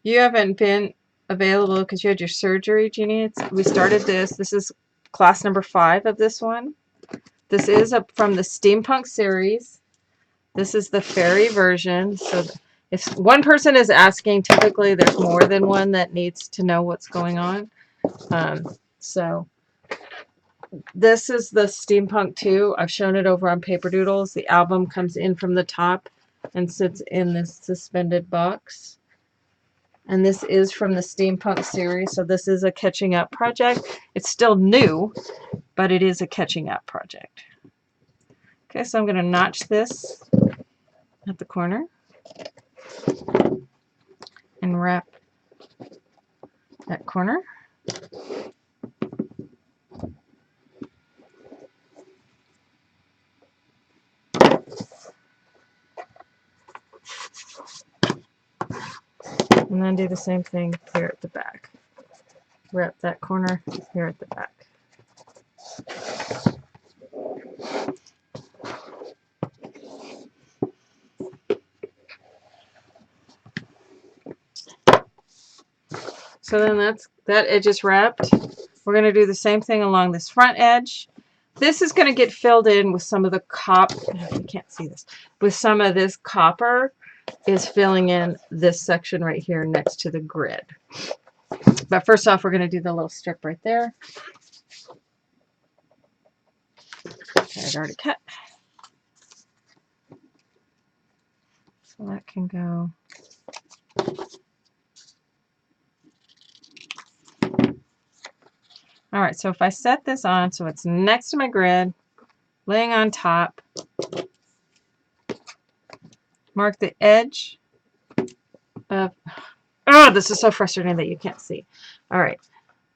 Speaker 1: You haven't been available because you had your surgery, Jeannie. We started this. This is class number 5 of this one. This is from the Steampunk series. This is the fairy version. So if one person is asking, typically there's more than one that needs to know what's going on. So this is the Steampunk 2. I've shown it over on Paper Doodles. The album comes in from the top and sits in this suspended box. And this is from the Steampunk series, so this is a catching up project. It's still new, but it is a catching up project. Okay, so I'm going to notch this at the corner and wrap that corner. And then do the same thing here at the back. Wrap that corner here at the back. So then that edge is wrapped. We're going to do the same thing along this front edge. This is going to get filled in with some of the you can't see this, with some of this copper is filling in this section right here next to the grid. But first off, we're going to do the little strip right there. I've already cut. So that can go. All right, so if I set this on so it's next to my grid, laying on top, mark the edge of, oh, this is so frustrating that you can't see. All right,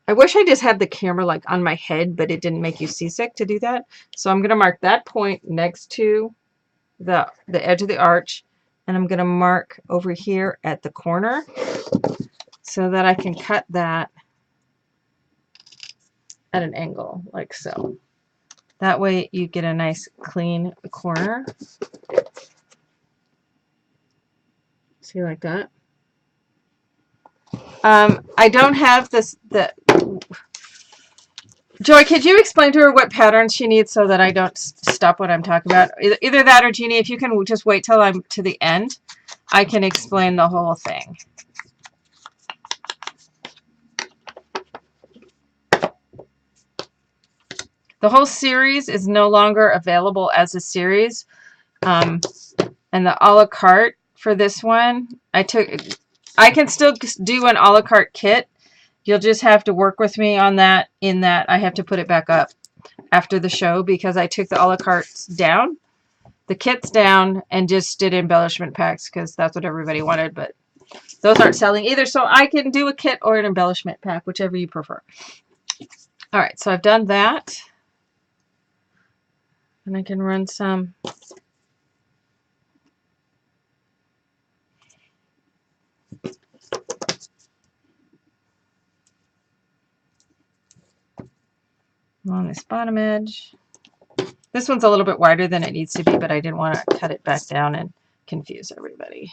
Speaker 1: I wish I just had the camera like on my head, but it didn't make you seasick to do that. So I'm going to mark that point next to the edge of the arch, and I'm going to mark over here at the corner so that I can cut that at an angle like so. That way you get a nice clean corner. See, like that. I don't have this. Joy, could you explain to her what patterns she needs so that I don't stop what I'm talking about? Either that or Jeannie, if you can just wait till I'm to the end, I can explain the whole thing. The whole series is no longer available as a series. And the a la carte for this one, I can still do an a la carte kit. You'll just have to work with me on that, in that I have to put it back up after the show because I took the a la cartes down, the kits down, and just did embellishment packs because that's what everybody wanted, but those aren't selling either. So I can do a kit or an embellishment pack, whichever you prefer. All right, so I've done that. And I can run some on this bottom edge. This one's a little bit wider than it needs to be, but I didn't want to cut it back down and confuse everybody.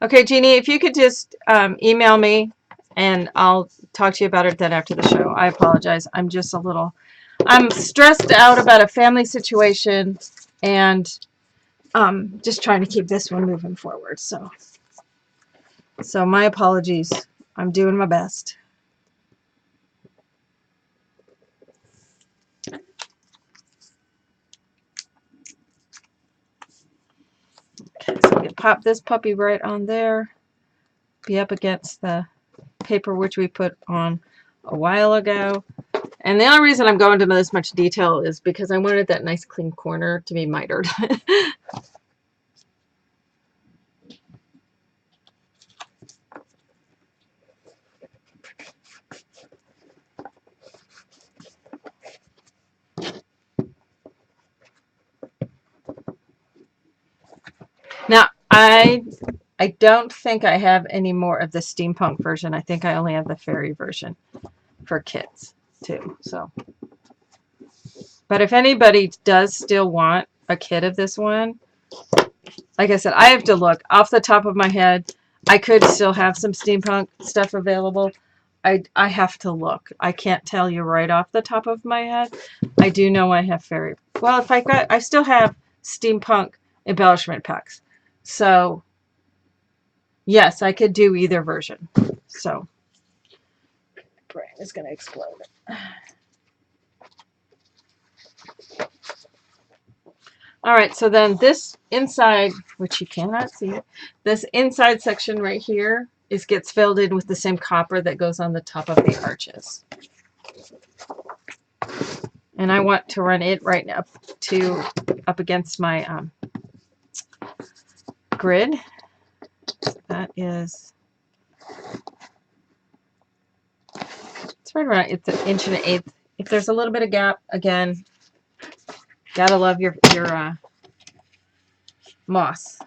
Speaker 1: Okay, Jeannie, if you could just email me and I'll talk to you about it then after the show. I apologize. I'm just a little, I'm stressed out about a family situation and just trying to keep this one moving forward. So my apologies. I'm doing my best. Okay, so we pop this puppy right on there. Be up against the paper which we put on a while ago. And the only reason I'm going into this much detail is because I wanted that nice clean corner to be mitered. Now, I don't think I have any more of the steampunk version. I think I only have the fairy version for kids too. So, but if anybody does still want a kit of this one, like I said, I have to look off the top of my head. I could still have some steampunk stuff available. I have to look. I can't tell you right off the top of my head. I do know I have fairy. Well, if I still have steampunk embellishment packs. So yes, I could do either version. So brain is going to explode. All right, so then this inside, which you cannot see, this inside section right here gets filled in with the same copper that goes on the top of the arches. And I want to run it right up against my grid. That is, it's right around, it's 1 1/8 inches. If there's a little bit of gap, again, gotta love your moss.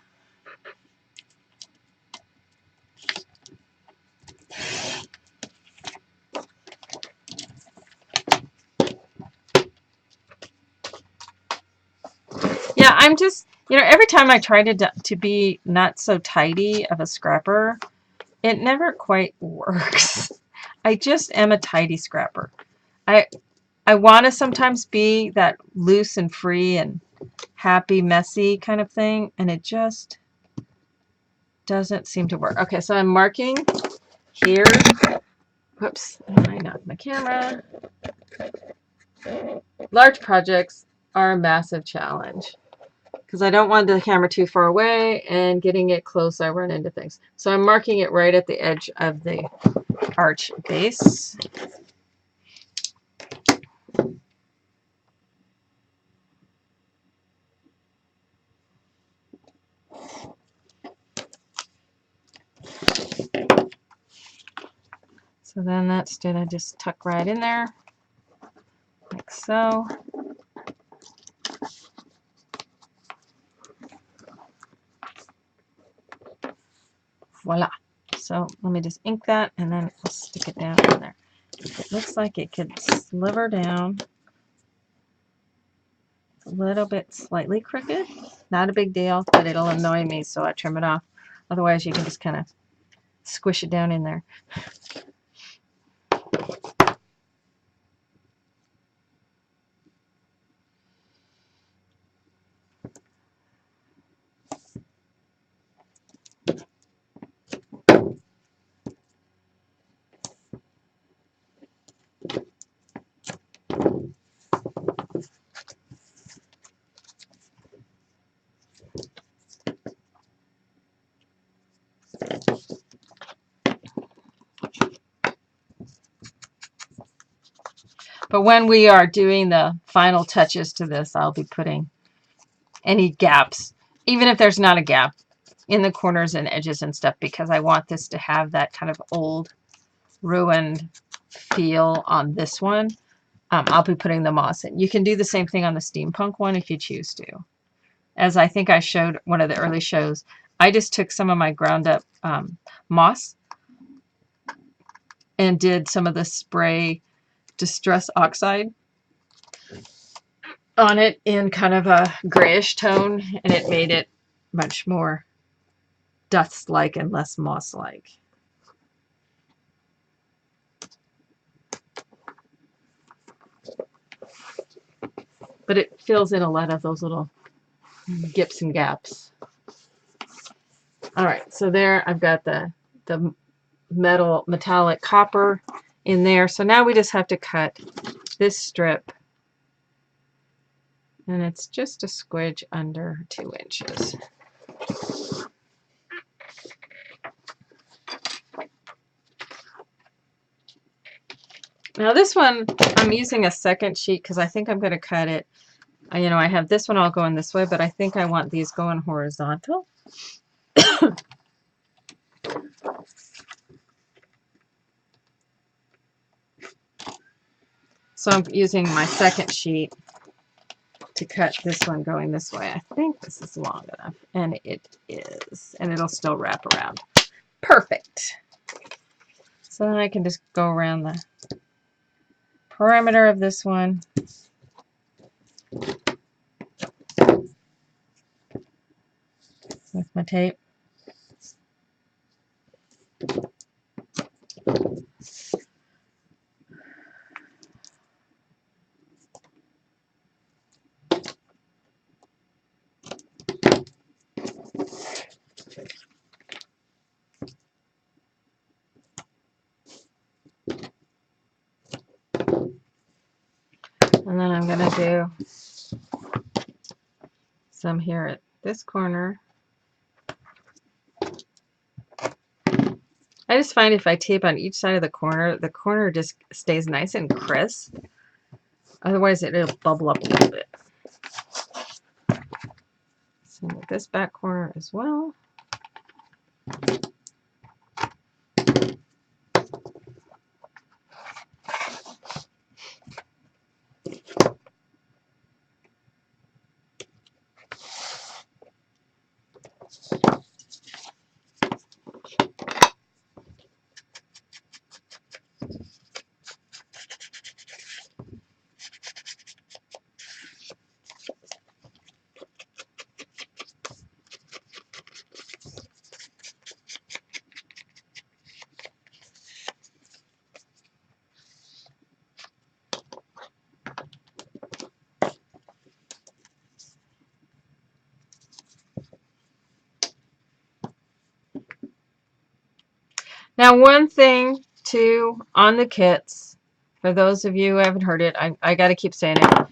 Speaker 1: Yeah, I'm just, every time I try to be not so tidy of a scrapper, it never quite works. I just am a tidy scrapper. I want to sometimes be that loose and free and happy, messy kind of thing, and it just doesn't seem to work. Okay, so I'm marking here. Whoops, I knocked my camera. Large projects are a massive challenge because I don't want the camera too far away, and getting it close, I run into things. So I'm marking it right at the edge of the arch base. So then that's gonna just tuck right in there, like so. Voila. So let me just ink that and then I'll stick it down in there. It looks like it could sliver down. It's a little bit slightly crooked. Not a big deal, but it'll annoy me, so I trim it off. Otherwise, you can just kind of squish it down in there. But when we are doing the final touches to this, I'll be putting any gaps, even if there's not a gap, in the corners and edges and stuff, because I want this to have that kind of old, ruined feel on this one. I'll be putting the moss in. You can do the same thing on the steampunk one if you choose to. As I think I showed one of the early shows, I just took some of my ground up moss and did some of the spray Distress Oxide on it in kind of a grayish tone, and it made it much more dust-like and less moss-like. But it fills in a lot of those little gips and gaps. All right, so there I've got the metallic copper in there. So now we just have to cut this strip, and it's just a squidge under 2 inches. Now this one, I'm using a second sheet because I think I'm going to cut it. You know, I have this one all going this way, but I think I want these going horizontal. So I'm using my second sheet to cut this one going this way. I think this is long enough, and it is, and it'll still wrap around. Perfect. So then I can just go around the perimeter of this one. With my tape. And then I'm going to do some here at this corner. I just find if I tape on each side of the corner just stays nice and crisp. Otherwise, it'll bubble up a little bit. Same with this back corner as well. Now, one thing too on the kits, for those of you who haven't heard it, I got to keep saying it.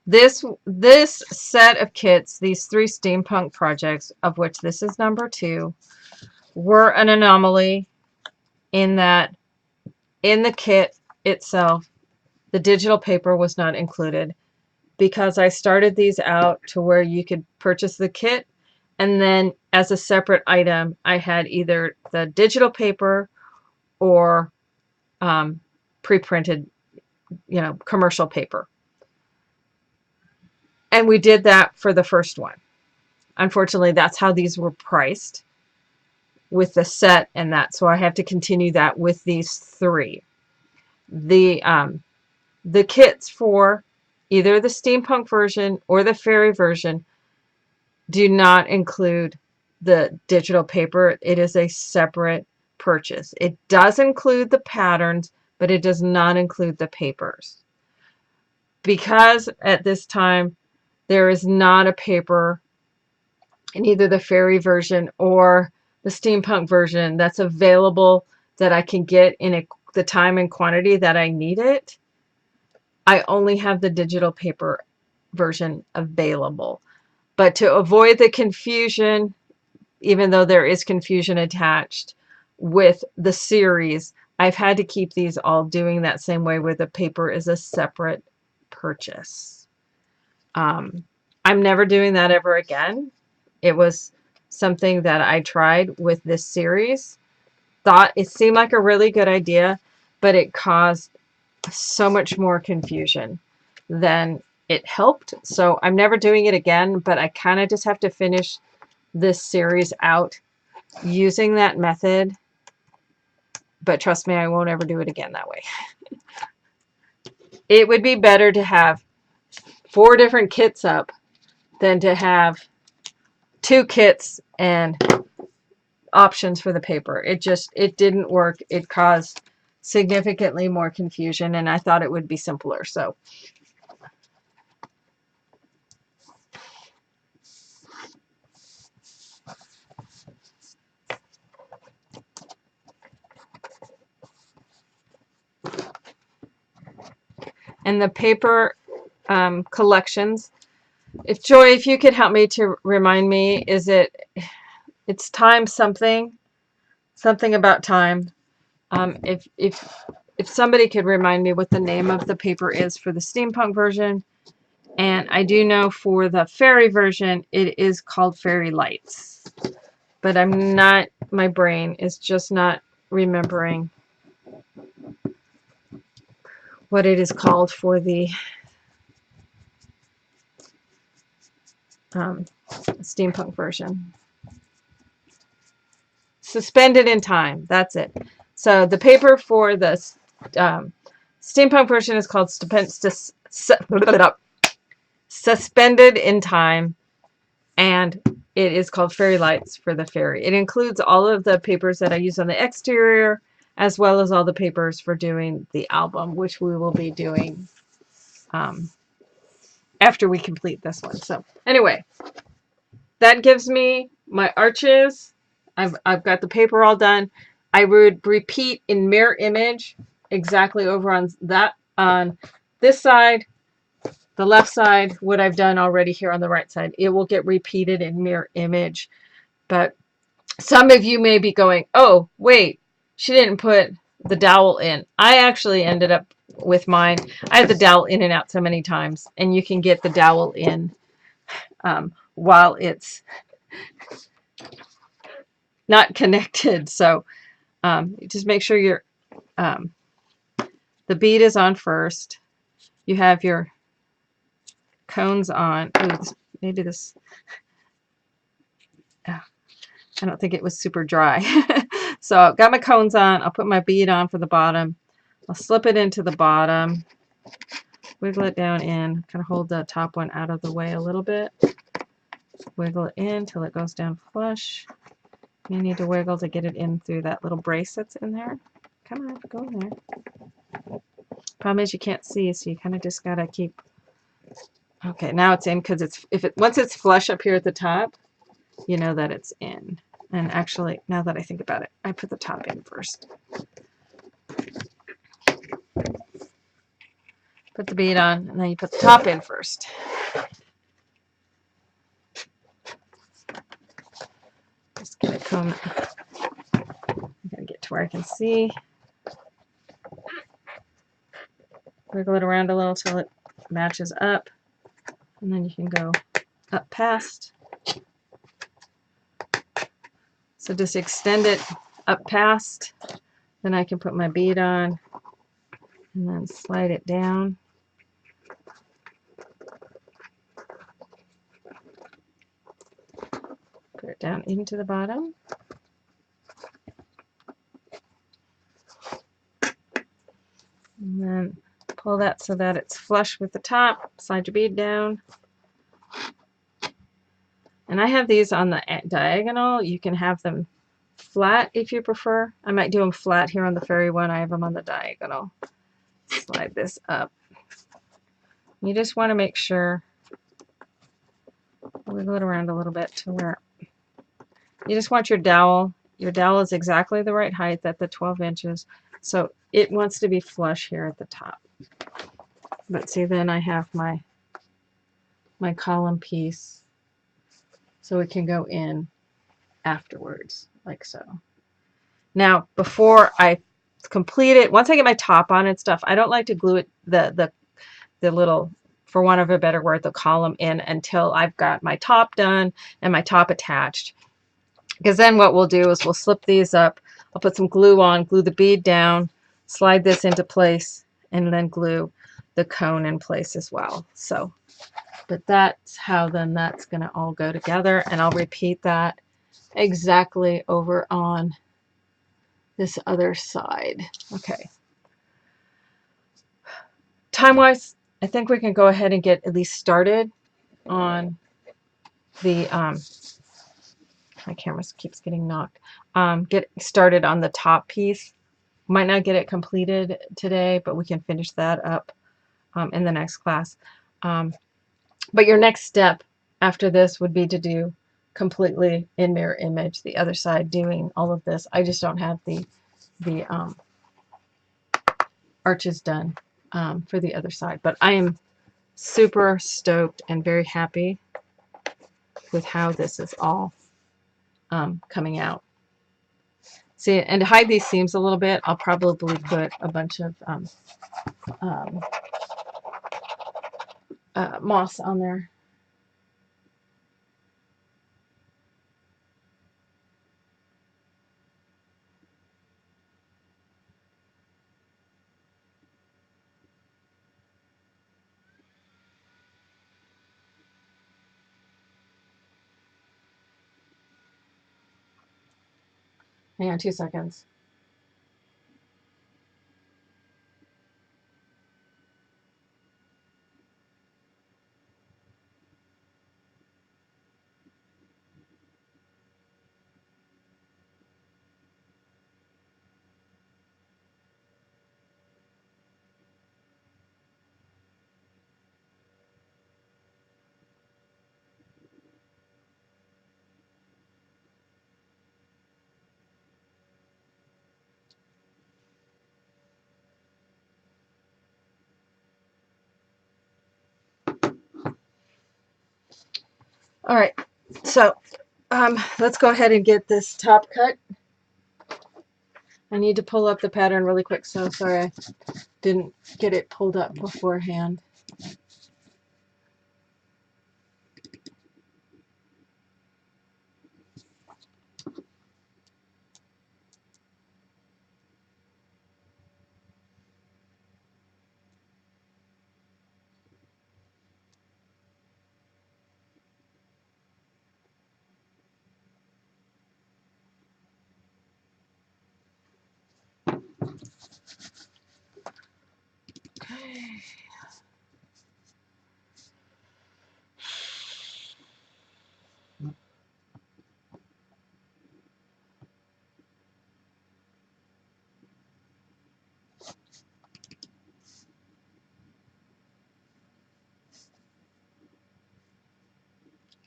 Speaker 1: This set of kits, these 3 steampunk projects, of which this is number 2, were an anomaly in that in the kit itself, the digital paper was not included, because I started these out to where you could purchase the kit, and then as a separate item, I had either the digital paper or pre-printed, you know, commercial paper. And we did that for the first one. Unfortunately, that's how these were priced, with the set and that. So I have to continue that with these 3. The kits for either the steampunk version or the fairy version do not include the digital paper. It is a separate purchase. It does include the patterns, but it does not include the papers. Because at this time there is not a paper in either the fairy version or the steampunk version that's available that I can get in the time and quantity that I need it, I only have the digital paper version available. But to avoid the confusion, even though there is confusion attached with the series, I've had to keep these all doing that same way where the paper is a separate purchase. I'm never doing that ever again. It was something that I tried with this series. Thought it seemed like a really good idea, but it caused so much more confusion than it helped. So I'm never doing it again, but I kind of just have to finish this series out using that method. But trust me, I won't ever do it again that way. It would be better to have 4 different kits up than to have 2 kits and options for the paper. It didn't work. It caused significantly more confusion, and I thought it would be simpler. So and the paper collections, if Joy, if you could help me to remind me, it's time something about time. If somebody could remind me what the name of the paper is for the steampunk version. And I do know for the fairy version it is called Fairy Lights, but I'm not, my brain is just not remembering what it is called for the steampunk version. Suspended in Time, that's it. So the paper for the steampunk version is called Suspended in Time, and it is called Fairy Lights for the fairy. It includes all of the papers that I use on the exterior, as well as all the papers for doing the album, which we will be doing after we complete this one. So anyway, that gives me my arches. I've got the paper all done. I would repeat in mirror image exactly over on this side, the left side, what I've done already here on the right side. It will get repeated in mirror image. But some of you may be going, oh, wait, she didn't put the dowel in. I actually ended up with mine. I have the dowel in and out so many times, and you can get the dowel in while it's not connected. So just make sure your the bead is on first. You have your cones on. Ooh, maybe this. Oh, I don't think it was super dry. So I've got my cones on. I'll put my bead on for the bottom. I'll slip it into the bottom, wiggle it down in, kind of hold the top one out of the way a little bit. Wiggle it in till it goes down flush. You need to wiggle to get it in through that little brace that's in there. Come on, go in there. Problem is you can't see, so you kind of just gotta keep. Okay, now it's in, because once it's flush up here at the top, you know that it's in. And actually, now that I think about it, I put the top in first. Put the bead on, and then you put the top in first. Just get it comb. I'm gonna get to where I can see. Wiggle it around a little till it matches up, and then you can go up past. So just extend it up past, then I can put my bead on and then slide it down. Put it down into the bottom. And then pull that so that it's flush with the top. Slide your bead down. And I have these on the diagonal. You can have them flat if you prefer. I might do them flat here on the fairy one. I have them on the diagonal. Slide this up. You just want to make sure, wiggle it around a little bit to where you just want your dowel. Your dowel is exactly the right height at the 12 inches. So it wants to be flush here at the top. But see, then I have my column piece, so it can go in afterwards, like so. Now, before I complete it, once I get my top on and stuff, I don't like to glue it, the little, for want of a better word, the column in until I've got my top done and my top attached. Because then what we'll do is we'll slip these up. I'll put some glue on, glue the bead down, slide this into place, and then glue the cone in place as well. So, but that's how then that's going to all go together. And I'll repeat that exactly over on this other side. Okay. Time-wise, I think we can go ahead and get at least started on the, my camera keeps getting knocked. Get started on the top piece. Might not get it completed today, but we can finish that up in the next class. But your next step after this would be to do completely in mirror image the other side, doing all of this. I just don't have the arches done for the other side, but I am super stoked and very happy with how this is all coming out. See, and to hide these seams a little bit, I'll probably put a bunch of moss on there. Hang on 2 seconds. All right, so let's go ahead and get this top cut. I need to pull up the pattern really quick, so sorry I didn't get it pulled up beforehand.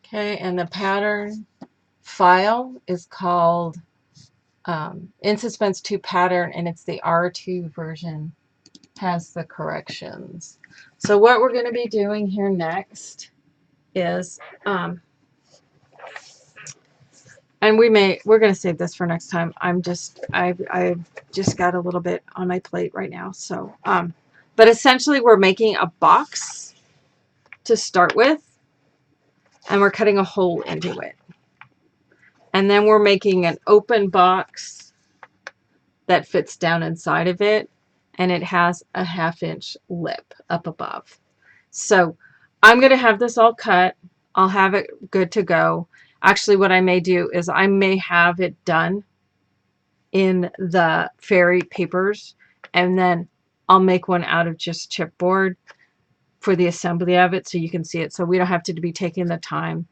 Speaker 1: Okay, and the pattern file is called In Suspense 2 pattern, and it's the R2 version, has the corrections. So what we're going to be doing here next is, and we're going to save this for next time. I've just got a little bit on my plate right now. So, but essentially we're making a box to start with, and we're cutting a hole into it. And then we're making an open box that fits down inside of it, and it has a 1/2 inch lip up above. So I'm going to have this all cut. I'll have it good to go. Actually, what I may do is I may have it done in the fairy papers and then I'll make one out of just chipboard for the assembly of it so you can see it. So we don't have to be taking the time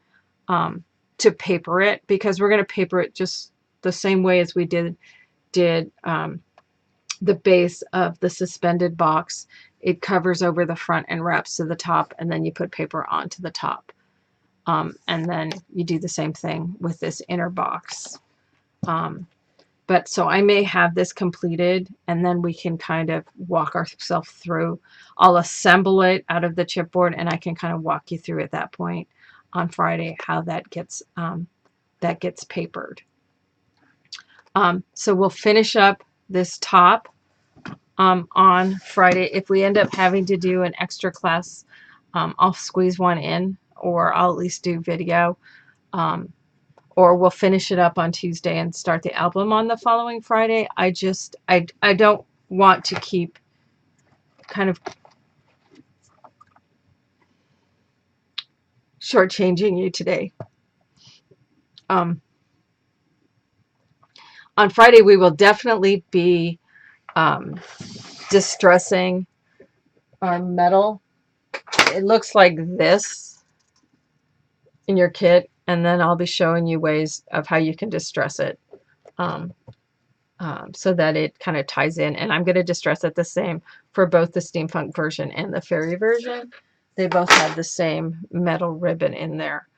Speaker 1: to paper it, because we're going to paper it just the same way as we did the base of the suspended box. It covers over the front and wraps to the top, and then you put paper onto the top. And then you do the same thing with this inner box. But so I may have this completed, and then we can kind of walk ourselves through. I'll assemble it out of the chipboard, and I can kind of walk you through at that point on Friday how that gets papered. So we'll finish up this top on Friday. If we end up having to do an extra class, I'll squeeze one in, or I'll at least do video. Or we'll finish it up on Tuesday and start the album on the following Friday. I don't want to keep kind of shortchanging you today. On Friday, we will definitely be distressing our metal. It looks like this in your kit, and then I'll be showing you ways of how you can distress it so that it kind of ties in. And I'm going to distress it the same for both the steampunk version and the fairy version. They both have the same metal ribbon in there.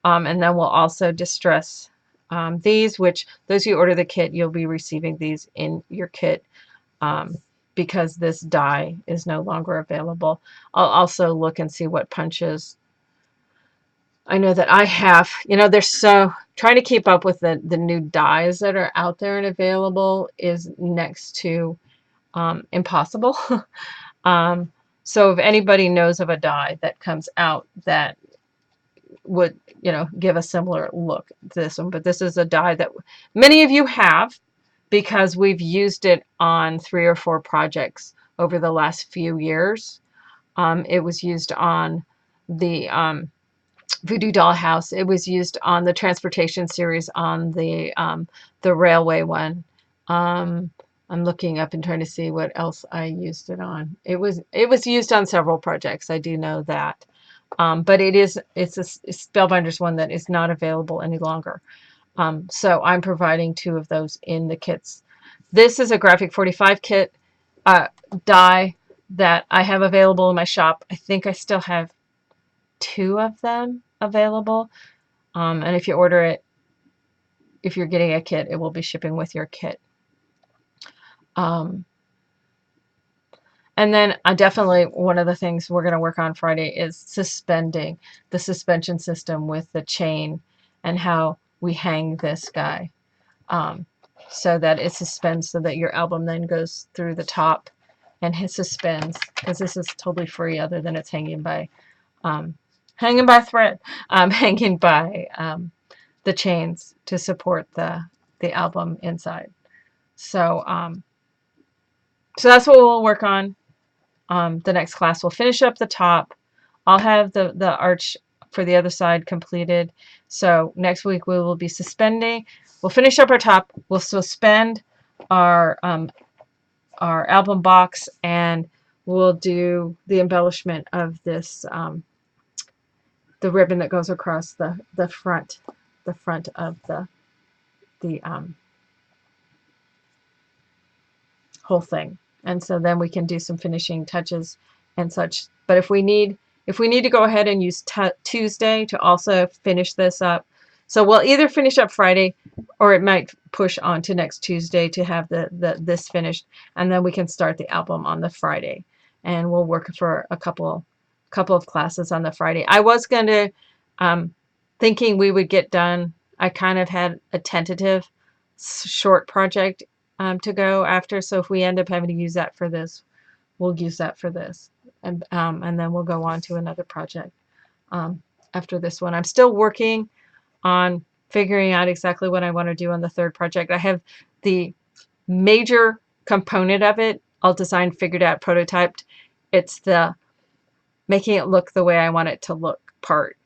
Speaker 1: And then we'll also distress these, which those of you who order the kit, you'll be receiving these in your kit because this die is no longer available. I'll also look and see what punches. I know that I have, they're so trying to keep up with the new dies that are out there and available is next to impossible. So if anybody knows of a die that comes out that would, give a similar look to this one, but this is a die that many of you have because we've used it on 3 or 4 projects over the last few years. It was used on the Voodoo Dollhouse. It was used on the transportation series on the railway one. I'm looking up and trying to see what else I used it on. It was used on several projects. I do know that. But it's a Spellbinders one that is not available any longer. So I'm providing 2 of those in the kits. This is a Graphic 45 kit die that I have available in my shop. I think I still have 2 of them available. And if you order it, if you're getting a kit, it will be shipping with your kit. And then definitely one of the things we're going to work on Friday is suspending the suspension system with the chain and how we hang this guy so that it suspends so that your album then goes through the top and it suspends, because this is totally free other than it's hanging by thread, hanging by the chains to support the album inside. So so that's what we'll work on. The next class we'll finish up the top. I'll have the arch for the other side completed. So next week we will be suspending. We'll finish up our top. We'll suspend our album box, and we'll do the embellishment of this the ribbon that goes across the front of the whole thing. And so then we can do some finishing touches and such. But if we need to go ahead and use Tuesday to also finish this up, so we'll either finish up Friday, or it might push on to next Tuesday to have this finished, and then we can start the album on the Friday, and we'll work for a couple of classes on the Friday. I was going to thinking we would get done. I kind of had a tentative short project to go after. So if we end up having to use that for this, we'll use that for this, and then we'll go on to another project after this one. I'm still working on figuring out exactly what I want to do on the third project. I have the major component of it all designed, figured out, prototyped. It's the making it look the way I want it to look part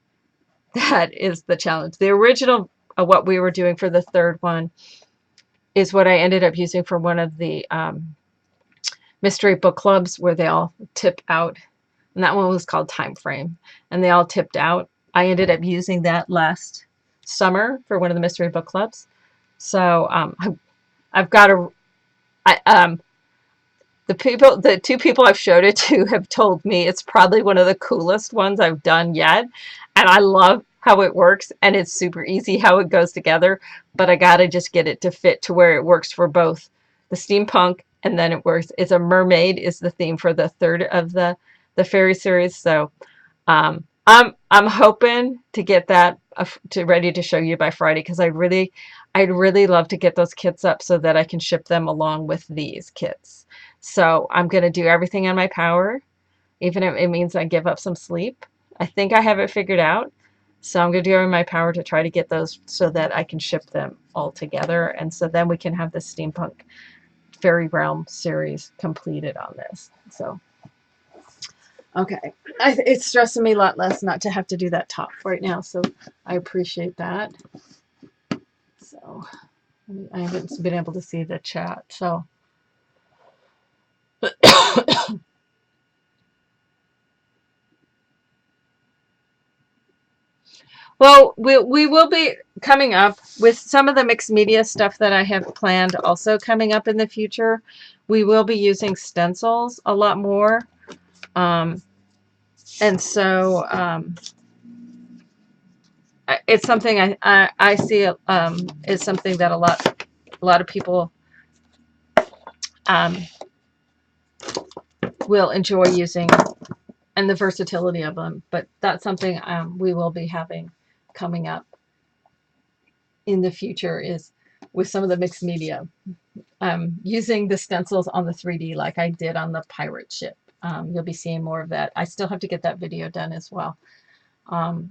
Speaker 1: that is the challenge. The original what we were doing for the third one is what I ended up using for one of the mystery book clubs where they all tip out. And that one was called Time Frame. And they all tipped out. I ended up using that last summer for one of the mystery book clubs. So I've got a, the two people I've showed it to have told me it's probably one of the coolest ones I've done yet. And I love how it works, and it's super easy how it goes together, but I gotta just get it to fit to where it works for both the steampunk, and then it works. It's a mermaid is the theme for the third of the fairy series. So I'm hoping to get that to ready to show you by Friday, because I'd really love to get those kits up so that I can ship them along with these kits. So I'm going to do everything in my power, even if it means I give up some sleep. I think I have it figured out. So I'm going to do everything in my power to try to get those so that I can ship them all together. And so then we can have the Steampunk Fairy Realm series completed on this. So, okay. It's stressing me a lot less not to have to do that top right now. So I appreciate that. So I haven't been able to see the chat. So. Well, we will be coming up with some of the mixed media stuff that I have planned also coming up in the future. We will be using stencils a lot more. And so it's something I see is something that a lot of people will enjoy using, and the versatility of them. But that's something we will be having coming up in the future, is with some of the mixed media, using the stencils on the 3D like I did on the pirate ship. You'll be seeing more of that. I still have to get that video done as well. If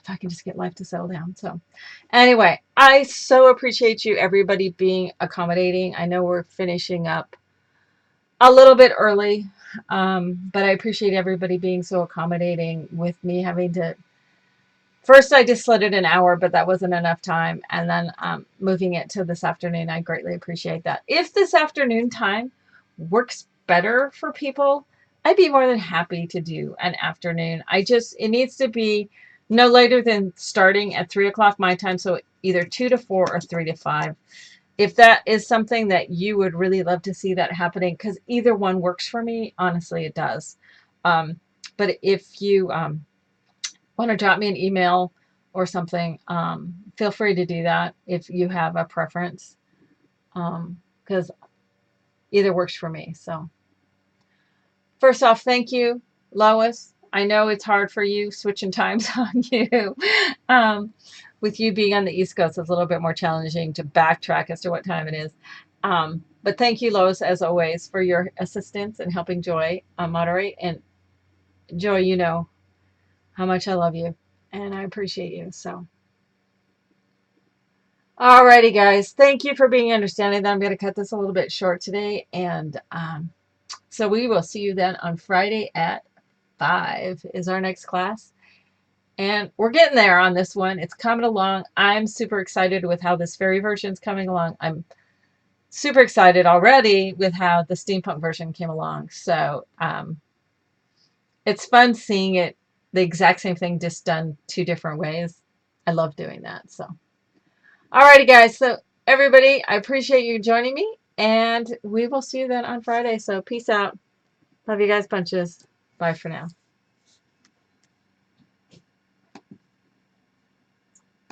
Speaker 1: I can just get life to settle down. So anyway, I so appreciate you, everybody, being accommodating. I know we're finishing up a little bit early, but I appreciate everybody being so accommodating with me having to. First, I just slid it an hour, but that wasn't enough time. And then moving it to this afternoon, I greatly appreciate that. If this afternoon time works better for people, I'd be more than happy to do an afternoon. It needs to be no later than starting at 3 o'clock my time. So either 2 to 4 or 3 to 5. If that is something that you would really love to see that happening, because either one works for me, honestly, it does. But if you want to drop me an email or something, feel free to do that if you have a preference, because either works for me. So first off, thank you, Lois. I know it's hard for you switching times on you. With you being on the East Coast, it's a little bit more challenging to backtrack as to what time it is. But thank you, Lois, as always, for your assistance and helping Joy moderate. And Joy, you know how much I love you and I appreciate you. So, alrighty, guys. Thank you for being understanding that I'm going to cut this a little bit short today. And so we will see you then on Friday at 5 is our next class. And we're getting there on this one. It's coming along. I'm super excited with how this fairy version is coming along. I'm super excited already with how the steampunk version came along. So it's fun seeing it, the exact same thing, just done 2 different ways. I love doing that. So, alrighty, guys. So everybody, I appreciate you joining me, and we will see you then on Friday. So peace out. Love you guys bunches. Bye for now.